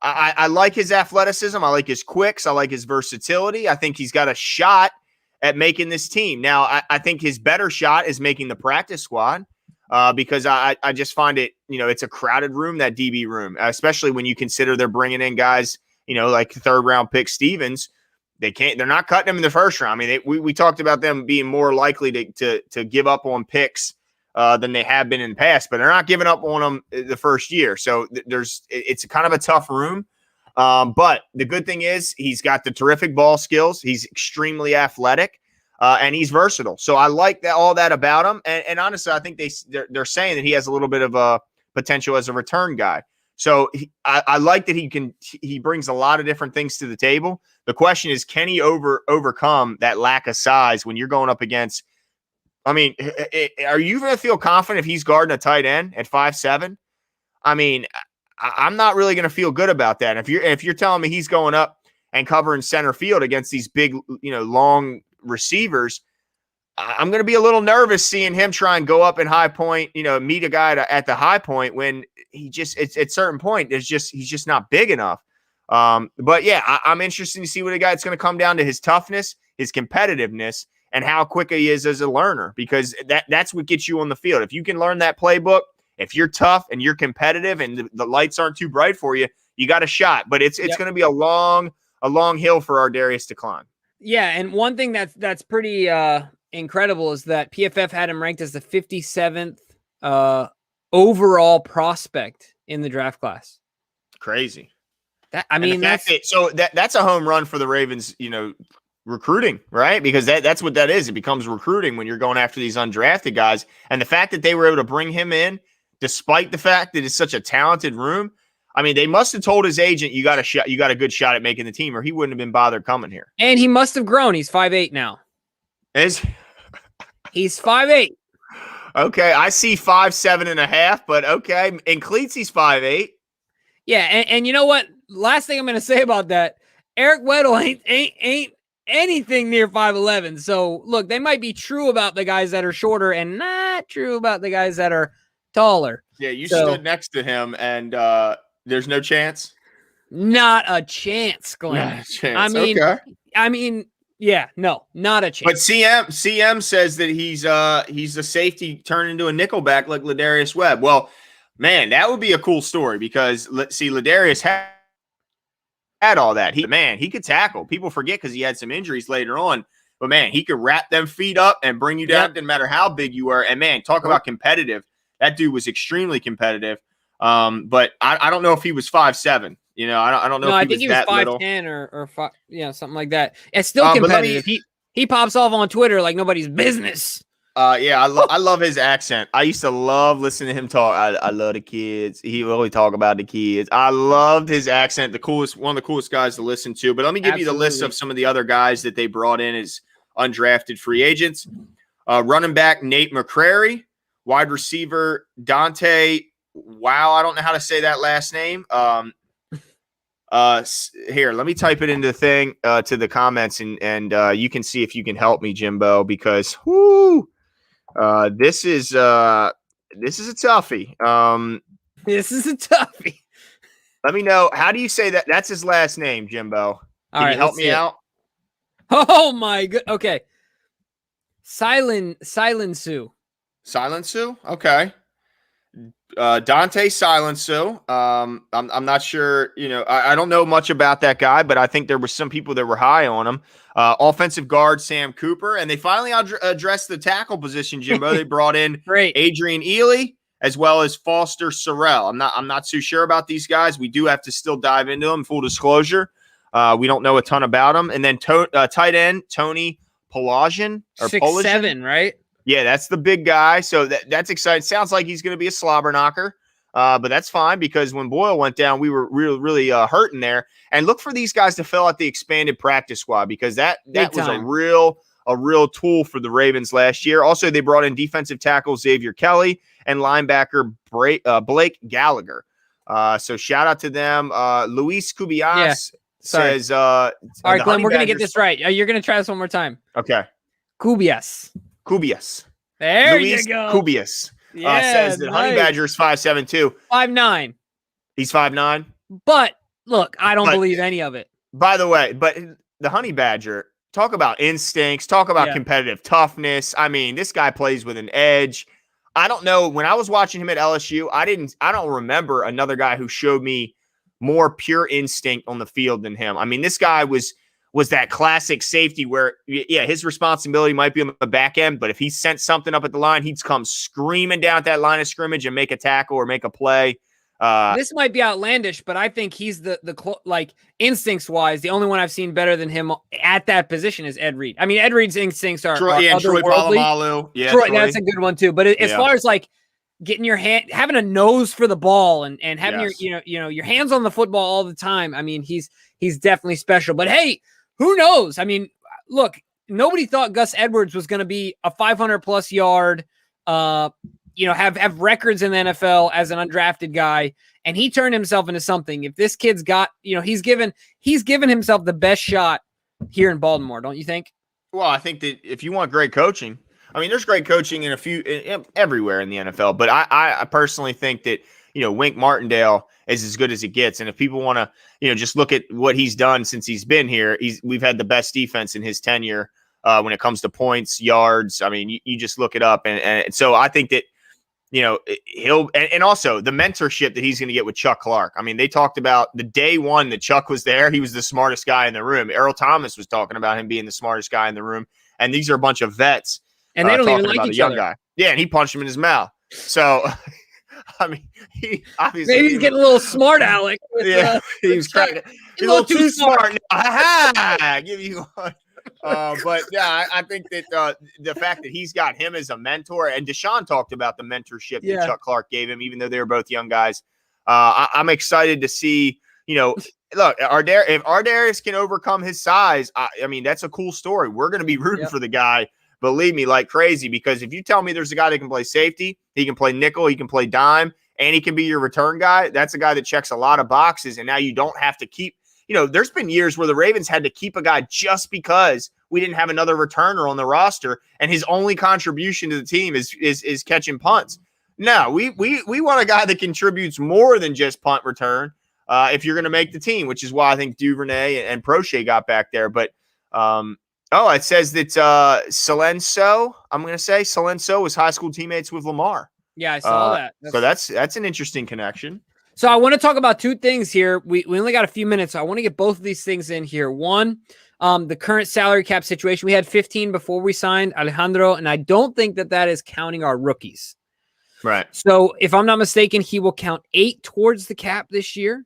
I like his athleticism. I like his quicks. I like his versatility. I think he's got a shot at making this team. Now, I think his better shot is making the practice squad. Because I just find it, it's a crowded room, that DB room, especially when you consider they're bringing in guys, like third round pick Stevens. They're not cutting him in the first round. I mean, we talked about them being more likely to give up on picks than they have been in the past, but they're not giving up on them the first year. So it's kind of a tough room. But the good thing is he's got the terrific ball skills. He's extremely athletic. And he's versatile. So I like all that about him. And honestly, I think they're saying that he has a little bit of a potential as a return guy. So I like that he brings a lot of different things to the table. The question is, can he overcome that lack of size when you're going up against? I mean, are you going to feel confident if he's guarding a tight end at 5'7"? I mean, I'm not really going to feel good about that. If you're telling me he's going up and covering center field against these big, long receivers, I'm going to be a little nervous seeing him try and go up in high point, meet a guy at the high point when it's at certain point, he's just not big enough. But yeah, I'm interested to see what a guy, it's going to come down to his toughness, his competitiveness, and how quick he is as a learner, because that's what gets you on the field. If you can learn that playbook, if you're tough and you're competitive and the lights aren't too bright for you, you got a shot, but it's going to be a long hill for Ardarius to climb. Yeah, and one thing that's pretty incredible is that PFF had him ranked as the 57th overall prospect in the draft class. Crazy. That's a home run for the Ravens, recruiting, right? Because that's what that is. It becomes recruiting when you're going after these undrafted guys. And the fact that they were able to bring him in, despite the fact that it's such a talented room, I mean, they must have told his agent, you got a good shot at making the team, or he wouldn't have been bothered coming here. And he must have grown. He's 5'8" now. He's 5'8". Okay, I see 5'7.5", but okay. In cleats, he's 5'8". Yeah, and you know what? Last thing I'm going to say about that, Eric Weddle anything near 5'11". So look, they might be true about the guys that are shorter and not true about the guys that are taller. Yeah, you stood next to him, and there's no chance. Not a chance, Glenn. Not a chance. I mean, yeah, no, not a chance. But CM says that he's a safety turned into a nickelback like Ladarius Webb. Well, man, that would be a cool story because let's see, Ladarius had all that. He could tackle. People forget because he had some injuries later on. But man, he could wrap them feet up and bring you down. Didn't matter how big you were. And man, talk about competitive. That dude was extremely competitive. But I don't know if he was 5'7". You know, I don't know. No, if I think he was 5'10" or 5, something like that. It's still competitive. He pops off on Twitter like nobody's business. Yeah, I love his accent. I used to love listening to him talk. I love the kids. He really talk about the kids. I loved his accent. One of the coolest guys to listen to. But let me give you the list of some of the other guys that they brought in as undrafted free agents. Running back Nate McCrary, wide receiver Dante. Wow, I don't know how to say that last name. Here, let me type it into the thing to the comments, and you can see if you can help me, Jimbo, because this is a toughie. This is a toughie. Let me know, how do you say that? That's his last name, Jimbo. Can you help me out? Oh my god. Okay. Silensu. Silensu? Okay. Dante Silensu. I'm not sure, I don't know much about that guy, but I think there were some people that were high on him. Offensive guard Sam Cooper, and they finally addressed the tackle position, Jimbo. They brought in Adrian Ely as well as Foster Sorrell. I'm not too sure about these guys. We do have to still dive into them, full disclosure. We don't know a ton about them. And then tight end Tony Polajian, or 6'7", right? Yeah, that's the big guy. So that's exciting. Sounds like he's going to be a slobber knocker, but that's fine because when Boyle went down, we were really hurting there. And look for these guys to fill out the expanded practice squad because that was a real tool for the Ravens last year. Also, they brought in defensive tackle Xavier Kelly and linebacker Blake Gallagher. So shout out to them. Luis Cubillas says, all right, Glenn, we're going to get this right. You're going to try this one more time. Okay. Cubillas. There Luis you go. Cubillas says that Honey Badger is 5'7" too. 5'9". He's 5'9". But look, I don't believe any of it. By the way, but the Honey Badger, talk about instincts, talk about competitive toughness. I mean, this guy plays with an edge. I don't know. When I was watching him at LSU, I don't remember another guy who showed me more pure instinct on the field than him. I mean, this guy was that classic safety where, his responsibility might be on the back end, but if he sent something up at the line, he'd come screaming down at that line of scrimmage and make a tackle or make a play. This might be outlandish, but I think he's the instincts-wise, the only one I've seen better than him at that position is Ed Reed. I mean, Ed Reed's instincts are Troy Polamalu. Yeah, Troy, that's a good one too. But as far as getting your hand, having a nose for the ball and having your hands on the football all the time. I mean, he's definitely special. But hey, who knows? I mean, look, nobody thought Gus Edwards was going to be a 500+ yard, have records in the NFL as an undrafted guy, and he turned himself into something. If this kid's got, he's given himself the best shot here in Baltimore, don't you think? Well, I think that if you want great coaching, I mean, there's great coaching everywhere in the NFL, but I personally think that, Wink Martindale is as good as it gets. And if people want to, just look at what he's done since he's been here, we've had the best defense in his tenure when it comes to points, yards. I mean, you just look it up. And so I think that, he'll, and also the mentorship that he's going to get with Chuck Clark. I mean, they talked about the day one that Chuck was there, he was the smartest guy in the room. Earl Thomas was talking about him being the smartest guy in the room. And these are a bunch of vets. And they don't even like each other. Guy. Yeah, and he punched him in his mouth. So, I mean, he obviously maybe he's getting a little smart, Alec. He was cracking. He's a little too smart. Ha! Give you one. But yeah, I think that the fact that he's got him as a mentor, and Deshaun talked about the mentorship that Chuck Clark gave him, even though they were both young guys. I'm excited to see. Look, if Ardarius can overcome his size, I mean, that's a cool story. We're going to be rooting for the guy. Believe me, like crazy, because if you tell me there's a guy that can play safety, he can play nickel, he can play dime, and he can be your return guy, that's a guy that checks a lot of boxes. And now you don't have to keep, there's been years where the Ravens had to keep a guy just because we didn't have another returner on the roster, and his only contribution to the team is catching punts. No, we want a guy that contributes more than just punt return if you're going to make the team, which is why I think Duvernay and Prochet got back there. But it says that Salenso, I'm going to say Salenso was high school teammates with Lamar. Yeah, I saw that. So that's an interesting connection. So I want to talk about two things here. We only got a few minutes, so I want to get both of these things in here. One, the current salary cap situation. We had 15 before we signed Alejandro, and I don't think that is counting our rookies. Right. So if I'm not mistaken, he will count 8 towards the cap this year.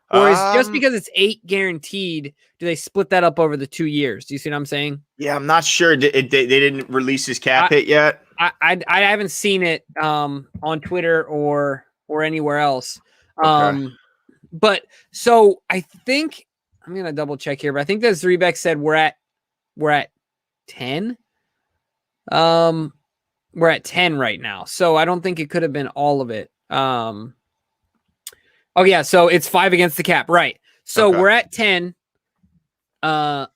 Or is just because it's 8 guaranteed, do they split that up over the 2 years? Do you see what I'm saying? Yeah, I'm not sure. They didn't release his cap hit yet. I haven't seen it on Twitter or anywhere else. Okay. But so I think I'm gonna double check here, but I think that Zrebeck said we're at 10. We're at 10 right now. So I don't think it could have been all of it. Oh yeah, so it's 5 against the cap, right? So we're at 10. And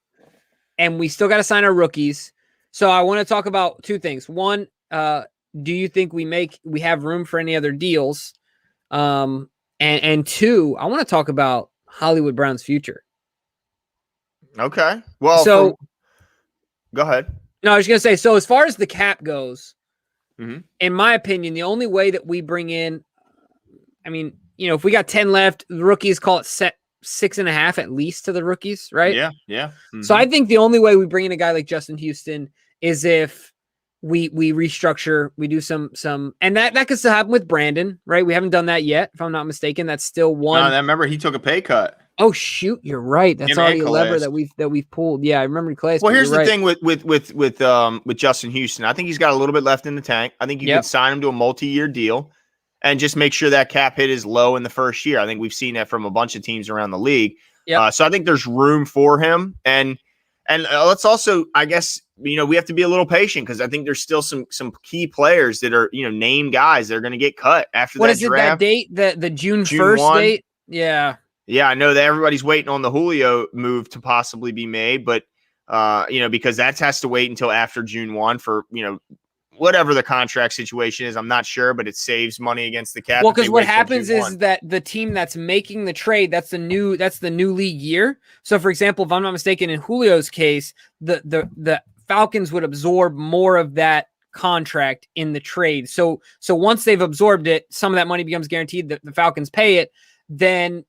we still got to sign our rookies. So I want to talk about two things. One, do you think we have room for any other deals? And two, I want to talk about Hollywood Brown's future. Okay. Well, so go ahead. No, I was going to say, so as far as the cap goes, in my opinion, the only way that we bring in, I mean, if we got 10 left, the rookies call it set 6.5 at least to the rookies, right? Yeah. Mm-hmm. So I think the only way we bring in a guy like Justin Houston is if we restructure, we do some, and that could still happen with Brandon, right? We haven't done that yet, if I'm not mistaken. That's still one. No, remember he took a pay cut. Oh shoot, you're right. That's already a lever that we've pulled. Yeah, I remember Calais. Well, here's the thing with Justin Houston. I think he's got a little bit left in the tank. I think you can sign him to a multi-year deal and just make sure that cap hit is low in the first year. I think we've seen that from a bunch of teams around the league. Yep. So I think there's room for him. And let's also, I guess, we have to be a little patient because I think there's still some key players that are, name guys that are going to get cut after what that is draft. It, that date? The June 1st date? Yeah. Yeah, I know that everybody's waiting on the Julio move to possibly be made, but, because that has to wait until after June 1 for, whatever the contract situation is. I'm not sure, but it saves money against the cap. Well, because what happens is that the team that's making the trade, that's the new league year. So, for example, if I'm not mistaken, in Julio's case, the Falcons would absorb more of that contract in the trade. So once they've absorbed it, some of that money becomes guaranteed that the Falcons pay it. Then,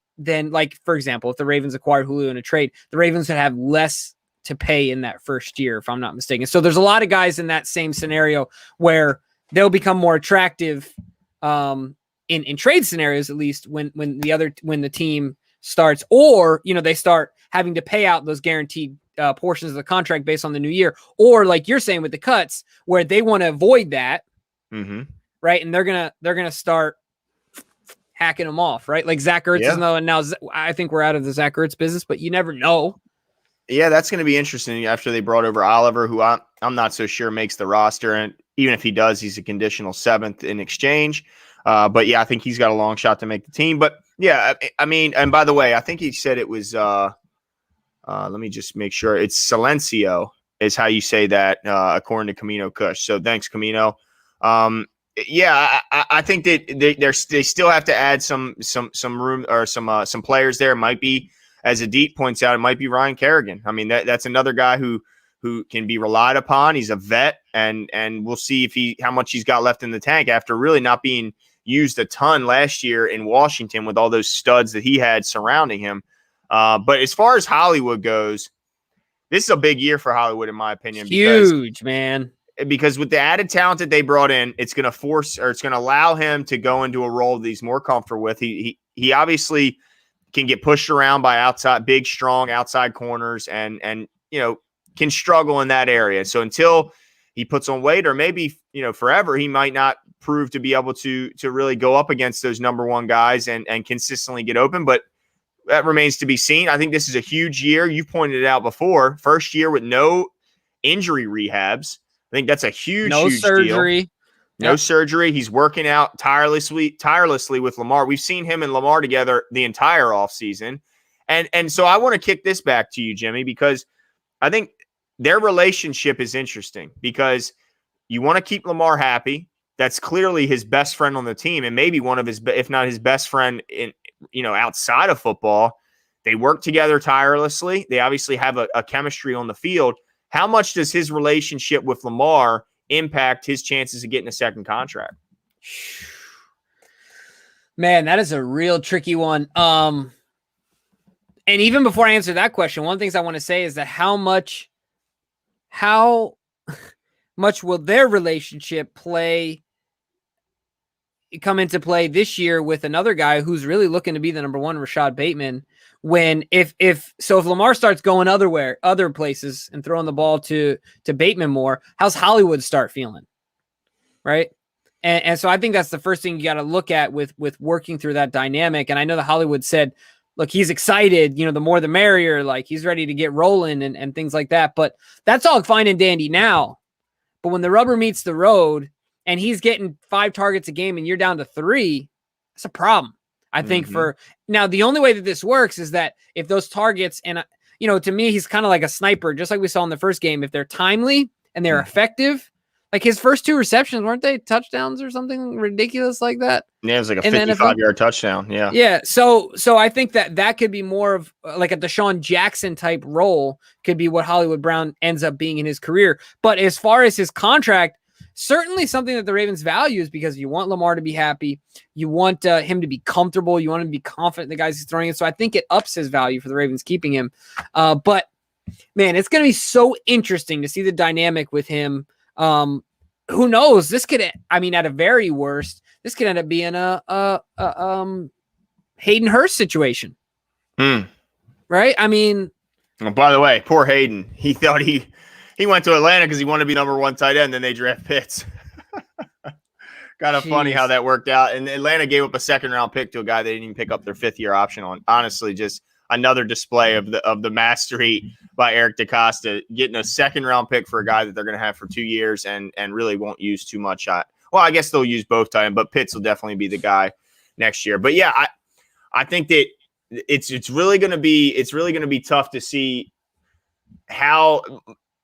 like, for example, if the Ravens acquired Julio in a trade, the Ravens would have less to pay in that first year, if I'm not mistaken. So there's a lot of guys in that same scenario where they'll become more attractive in trade scenarios, at least when the team starts, or, they start having to pay out those guaranteed portions of the contract based on the new year, or like you're saying with the cuts where they want to avoid that. Right. And they're going to start hacking them off, right? Like Zach Ertz is another, and now I think we're out of the Zach Ertz business, but you never know. Yeah, that's going to be interesting after they brought over Oliver, who I'm not so sure makes the roster. And even if he does, he's a conditional 7th in exchange. But yeah, I think he's got a long shot to make the team. But yeah, I mean, and by the way, I think he said it was, let me just make sure. It's Silencio is how you say that, according to Camino Kush. So thanks, Camino. Yeah, I think that they still have to add some room or some players there. It might be, as Adit points out, it might be Ryan Kerrigan. I mean, that's another guy who can be relied upon. He's a vet, and we'll see how much he's got left in the tank after really not being used a ton last year in Washington with all those studs that he had surrounding him. But as far as Hollywood goes, this is a big year for Hollywood, in my opinion. Huge, man. Because with the added talent that they brought in, it's going to allow him to go into a role that he's more comfortable with. He obviously can get pushed around by big, strong outside corners and can struggle in that area. So until he puts on weight, or maybe, forever, he might not prove to be able to really go up against those number one guys and consistently get open. But that remains to be seen. I think this is a huge year. You pointed it out before. First year with no injury rehabs. I think that's a huge surgery. Deal. No surgery. He's working out tirelessly with Lamar. We've seen him and Lamar together the entire offseason. And so I want to kick this back to you, Jimmy, because I think their relationship is interesting because you want to keep Lamar happy. That's clearly his best friend on the team and maybe one of his, if not his best friend in, outside of football. They work together tirelessly. They obviously have a chemistry on the field. How much does his relationship with Lamar impact his chances of getting a second contract? Man, that is a real tricky one. And even before I answer that question, one of the things I want to say is that how much will their relationship come into play this year with another guy who's really looking to be the number one, Rashad Bateman, when if Lamar starts going other places and throwing the ball to Bateman more, how's Hollywood start feeling? Right? And so I think that's the first thing you got to look at with working through that dynamic. And I know that Hollywood said, look, he's excited, the more the merrier, like he's ready to get rolling and things like that. But that's all fine and dandy now. But when the rubber meets the road and he's getting 5 targets a game and you're down to 3, that's a problem. I think now the only way that this works is that if those targets, and to me, he's kind of like a sniper, just like we saw in the first game, if they're timely and they're effective, like his first 2 receptions, weren't they touchdowns or something ridiculous like that? Yeah, it was like a 55-yard touchdown. Yeah. Yeah. So I think that could be more of like a Deshaun Jackson type role could be what Hollywood Brown ends up being in his career. But as far as his contract, certainly something that the Ravens value is because you want Lamar to be happy. You want him to be comfortable. You want him to be confident in the guys he's throwing in. So I think it ups his value for the Ravens keeping him. But man, it's going to be so interesting to see the dynamic with him. Who knows? This could, at a very worst, this could end up being a Hayden Hurst situation. Right? Well, by the way, poor Hayden. He thought he went to Atlanta because he wanted to be number 1 tight end. Then they draft Pitts. Kind of funny how that worked out. And Atlanta gave up a 2nd-round pick to a guy they didn't even pick up their 5th-year option on. Honestly, just another display of the mastery by Eric DeCosta, getting a 2nd-round pick for a guy that they're going to have for 2 years and really won't use too much. Well, I guess they'll use both tight end, but Pitts will definitely be the guy next year. But yeah, I think that it's really going to be tough to see how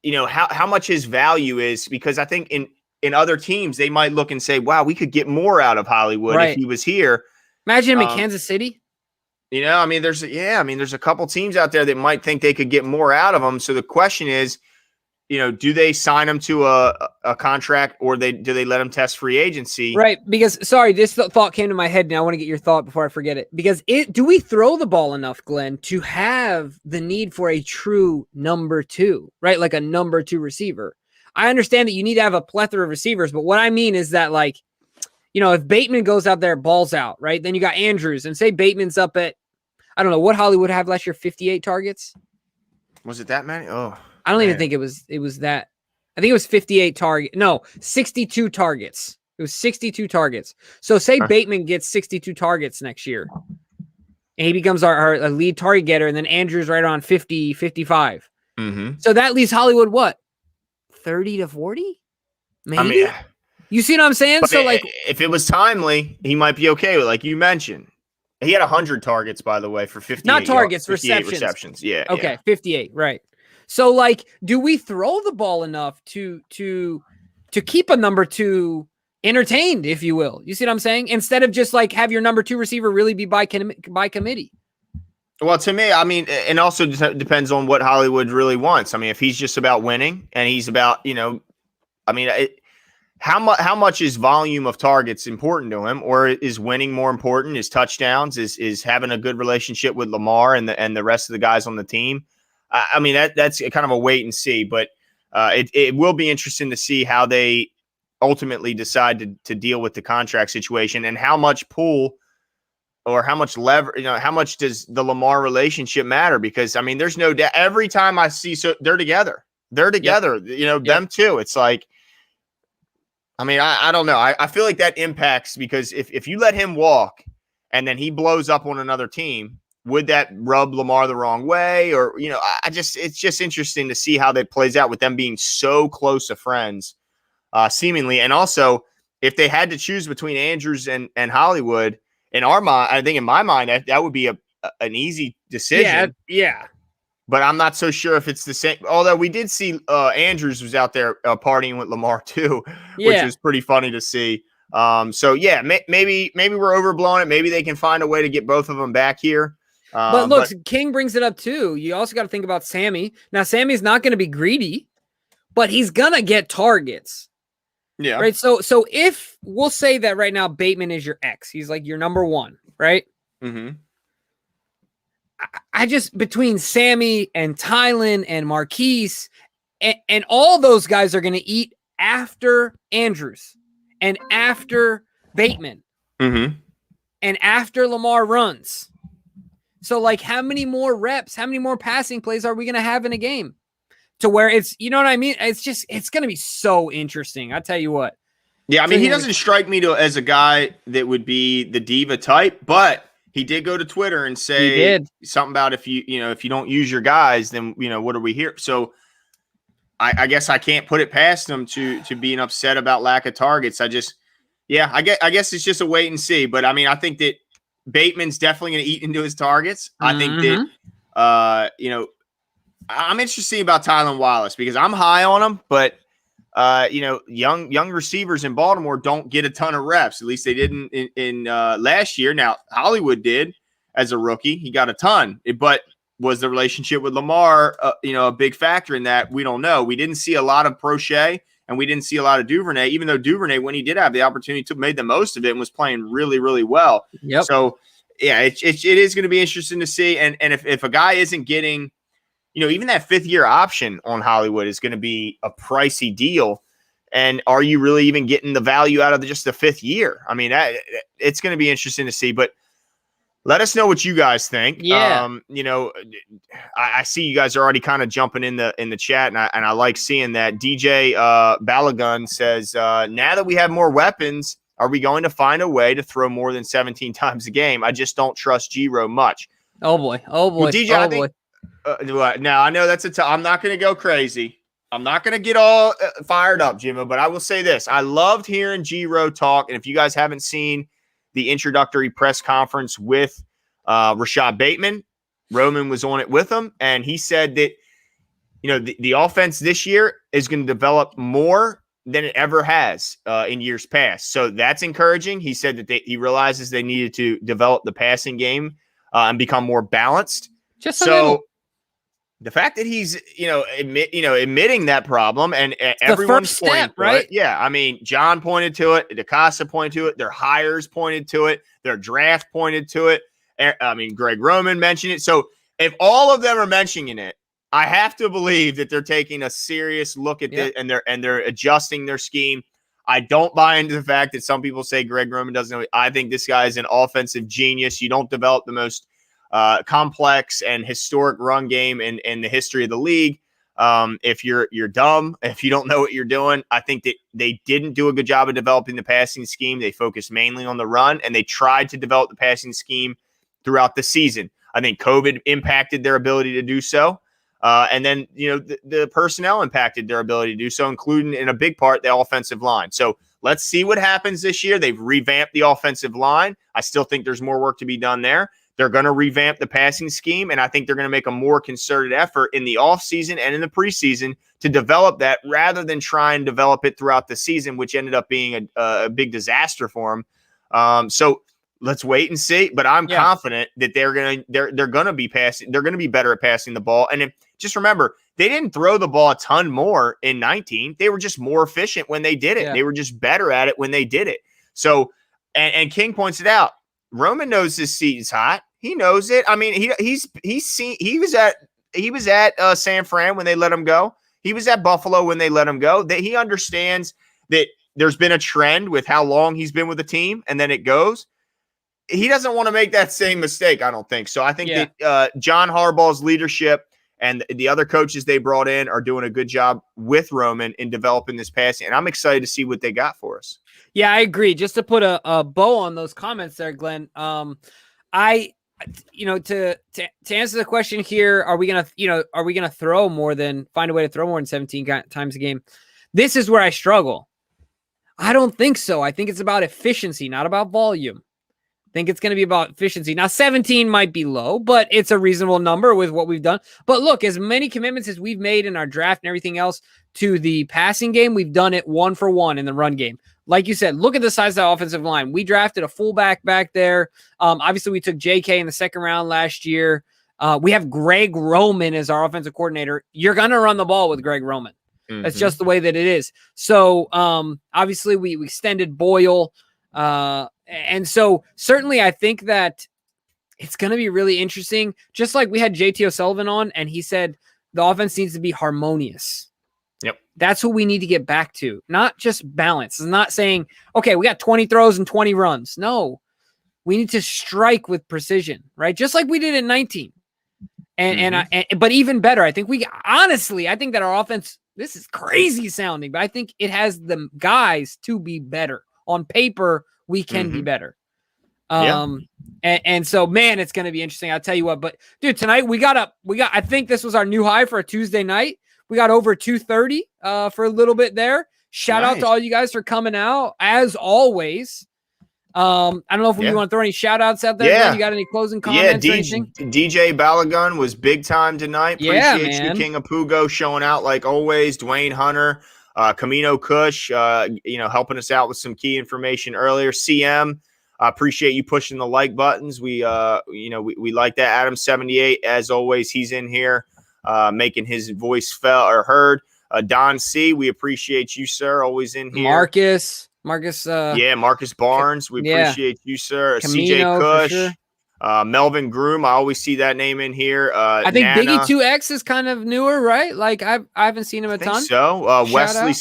much his value is, because I think in other teams they might look and say, wow, we could get more out of Hollywood if he was here. Imagine him in Kansas City. There's a couple teams out there that might think they could get more out of him. So the question is, do they sign him to a contract, or do they let him test free agency? Right. Because, sorry, this thought came to my head, and I want to get your thought before I forget it. Because do we throw the ball enough, Glenn, to have the need for a true number 2, right? Like a number 2 receiver. I understand that you need to have a plethora of receivers, but what I mean is that, like, if Bateman goes out there, balls out, right? Then you got Andrews, and say Bateman's up at, I don't know, what Hollywood have last year, 58 targets? Was it that many? Oh, I don't even think it was that. I think it was 58 target. No, 62 targets. It was 62 targets. So say Bateman gets 62 targets next year, and he becomes our lead target getter, and then Andrews right around 50, 55. So that leaves Hollywood what? 30 to 40? Maybe? You see what I'm saying? So, like, if it was timely, he might be okay with, like you mentioned. He had 100 targets, by the way, for 58. Not targets, 58 receptions. Yeah. Okay, yeah. 58, right. So, like, do we throw the ball enough to keep a number 2 entertained, if you will? You see what I'm saying? Instead of just, like, have your number 2 receiver really be by committee. Well, to me, and also depends on what Hollywood really wants. If he's just about winning and he's about, how much is volume of targets important to him, or is winning more important? Is touchdowns? Is having a good relationship with Lamar and the rest of the guys on the team? That's kind of a wait and see, but it will be interesting to see how they ultimately decide to deal with the contract situation and how much pull or how much lever, how much does the Lamar relationship matter? Because there's no doubt every time I see, so they're together, yep. Them too. It's like, I don't know. I feel like that impacts, because if you let him walk and then he blows up on another team, would that rub Lamar the wrong way? Or, it's just interesting to see how that plays out with them being so close of friends, seemingly. And also, if they had to choose between Andrews and Hollywood, in my mind, that would be an easy decision. Yeah. But I'm not so sure if it's the same. Although we did see Andrews was out there partying with Lamar too, which was pretty funny to see. So yeah, maybe we're overblowing it. Maybe they can find a way to get both of them back here. But look, King brings it up too. You also got to think about Sammy. Now, Sammy's not going to be greedy, but he's going to get targets. Yeah. Right. So if we'll say that right now, Bateman is your X, he's like your number one, right? Mm-hmm. I just, between Sammy and Tylen and Marquise and all those guys are going to eat after Andrews and after Bateman and after Lamar runs. So, like, how many more reps, how many more passing plays are we going to have in a game to where it's, you know what I mean? It's going to be so interesting. I'll tell you what. Yeah, I mean, he doesn't strike me as a guy that would be the diva type, but he did go to Twitter and say something about if you don't use your guys, then, what are we here? So I guess I can't put it past him to being upset about lack of targets. I guess it's just a wait and see. But I mean, I think that Bateman's definitely going to eat into his targets. I think that, I'm interested about Tylan Wallace because I'm high on him, but young receivers in Baltimore don't get a ton of reps. At least they didn't in last year. Now Hollywood did as a rookie; he got a ton. But was the relationship with Lamar, a big factor in that? We don't know. We didn't see a lot of Prochet, and we didn't see a lot of Duvernay. Even though Duvernay, when he did have the opportunity, made the most of it and was playing really, really well. Yep. So yeah, it is going to be interesting to see. And if a guy isn't getting, even that 5th-year option on Hollywood is going to be a pricey deal. And are you really even getting the value out of just the 5th year? I mean, it's going to be interesting to see. But let us know what you guys think. Yeah. I see you guys are already kind of jumping in the chat, and I like seeing that. DJ Balagun says, now that we have more weapons, are we going to find a way to throw more than 17 times a game? I just don't trust Giro much. Oh boy. Well, DJ, I think. Now I know that's I'm not going to go crazy. I'm not going to get all fired up, Jimmo, but I will say this. I loved hearing Giro talk. And if you guys haven't seen the introductory press conference with Rashad Bateman, Roman was on it with him. And he said that, the offense this year is going to develop more than it ever has in years past. So that's encouraging. He said that he realizes they needed to develop the passing game and become more balanced. Just so the fact that he's, admitting that problem and everyone's pointing to right? it. Yeah. I mean, John pointed to it. DeCosta pointed to it. Their hires pointed to it. Their draft pointed to it. I mean, Greg Roman mentioned it. So if all of them are mentioning it, I have to believe that they're taking a serious look at this and they're adjusting their scheme. I don't buy into the fact that some people say Greg Roman doesn't know. I think this guy is an offensive genius. You don't develop the most complex and historic run game in the history of the league. If you're dumb, if you don't know what you're doing, I think that they didn't do a good job of developing the passing scheme. They focused mainly on the run, and they tried to develop the passing scheme throughout the season. I think COVID impacted their ability to do so. And then, the personnel impacted their ability to do so, including in a big part the offensive line. So let's see what happens this year. They've revamped the offensive line. I still think there's more work to be done there. They're going to revamp the passing scheme, and I think they're going to make a more concerted effort in the offseason and in the preseason to develop that rather than try and develop it throughout the season, which ended up being a big disaster for them. So let's wait and see. But I'm confident that they're going to be passing. They're going to be better at passing the ball. And just remember, they didn't throw the ball a ton more in 19. They were just more efficient when they did it. Yeah. They were just better at it when they did it. So, and King points it out. Roman knows his seat is hot. He knows it. I mean, he was at San Fran when they let him go. He was at Buffalo when they let him go. That he understands that there's been a trend with how long he's been with the team, and then it goes. He doesn't want to make that same mistake, I don't think. So I think that John Harbaugh's leadership and the other coaches they brought in are doing a good job with Roman in developing this passing. And I'm excited to see what they got for us. Yeah, I agree. Just to put a bow on those comments there, Glenn, to answer the question here, are we going to find a way to throw more than 17 times a game? This is where I struggle. I don't think so. I think it's about efficiency, not about volume. think it's going to be about efficiency. Now, 17 might be low, but it's a reasonable number with what we've done. But look, as many commitments as we've made in our draft and everything else to the passing game, we've done it 1-for-1 in the run game. Like you said, look at the size of the offensive line. We drafted a fullback back there. Obviously, we took JK in the second round last year. We have Greg Roman as our offensive coordinator. You're going to run the ball with Greg Roman. That's just the way that it is. So, obviously, we extended Boyle. And so certainly I think that it's going to be really interesting. Just like we had JT O'Sullivan on, and he said the offense needs to be harmonious. Yep. That's what we need to get back to, not just balance. It's not saying, okay, we got 20 throws and 20 runs. No, we need to strike with precision, right? Just like we did in 19. But even better, I think I think that our offense, this is crazy sounding, but I think it has the guys to be better. On paper, we can be better. And so, man, it's going to be interesting. I'll tell you what, but dude, tonight I think this was our new high for a Tuesday night. We got over 230 for a little bit there. Shout out to all you guys for coming out as always. I don't know if you want to throw any shout outs out there. Man. You got any closing comments or anything? DJ Balagun was big time tonight. Appreciate you, King of Pugo, showing out like always. Dwayne Hunter, Camino Kush, helping us out with some key information earlier. CM, I appreciate you pushing the like buttons. We like that. Adam 78, as always, he's in here, making his voice heard. Don C, we appreciate you, sir. Always in here. Marcus. Marcus Barnes, we appreciate you, sir. Camino, CJ Kush, sure. Melvin Groom, I always see that name in here. I think Nana. Biggie 2X is kind of newer, right? Like I haven't seen him a ton. So Wesley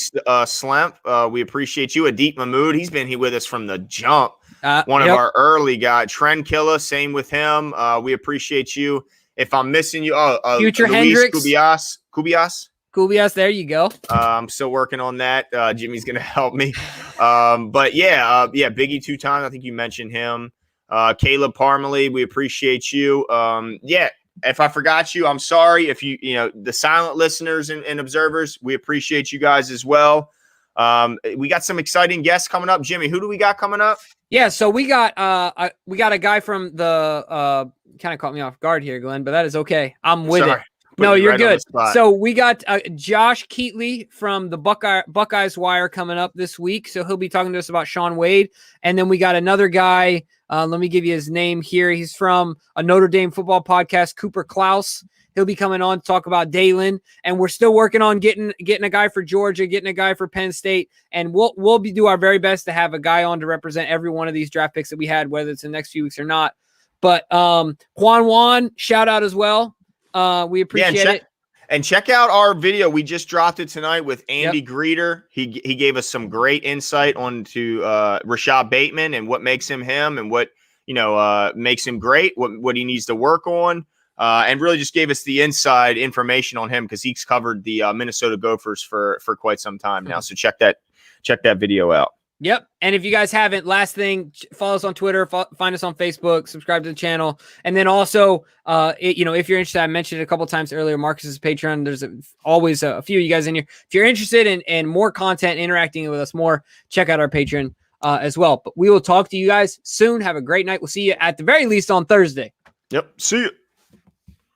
Slemp, we appreciate you. Adeep Mahmood, he's been here with us from the jump. One of our early guys. Trend Killer, same with him. We appreciate you. If I'm missing you, Future Luis Hendricks. Kubias, there you go. I'm still working on that. Jimmy's gonna help me. But Biggie 2 times. I think you mentioned him. Caleb Parmalee, we appreciate you. If I forgot you, I'm sorry. If you the silent listeners and observers, we appreciate you guys as well. We got some exciting guests coming up. Jimmy, who do we got coming up? Yeah, so we got a guy from the kind of caught me off guard here, Glenn, but that is okay. I'm with it. No, you're good. So we got Josh Keatley from the Buckeyes Wire coming up this week. So he'll be talking to us about Sean Wade. And then we got another guy. Let me give you his name here. He's from a Notre Dame football podcast, Cooper Klaus. He'll be coming on to talk about Dalen. And we're still working on getting a guy for Georgia, getting a guy for Penn State. And we'll do our very best to have a guy on to represent every one of these draft picks that we had, whether it's in the next few weeks or not. But Juan, shout out as well. We appreciate it. And check out our video. We just dropped it tonight with Andy Greeter. He gave us some great insight onto Rashad Bateman and what makes him and what makes him great, what he needs to work on, and really just gave us the inside information on him because he's covered the Minnesota Gophers for quite some time now. So check that video out. Yep. And if you guys haven't, last thing, follow us on Twitter, find us on Facebook, subscribe to the channel. And then also, if you're interested, I mentioned it a couple times earlier, Marcus's Patreon. There's always a few of you guys in here. If you're interested in more content, interacting with us more, check out our Patreon as well. But we will talk to you guys soon. Have a great night. We'll see you at the very least on Thursday. Yep. See you.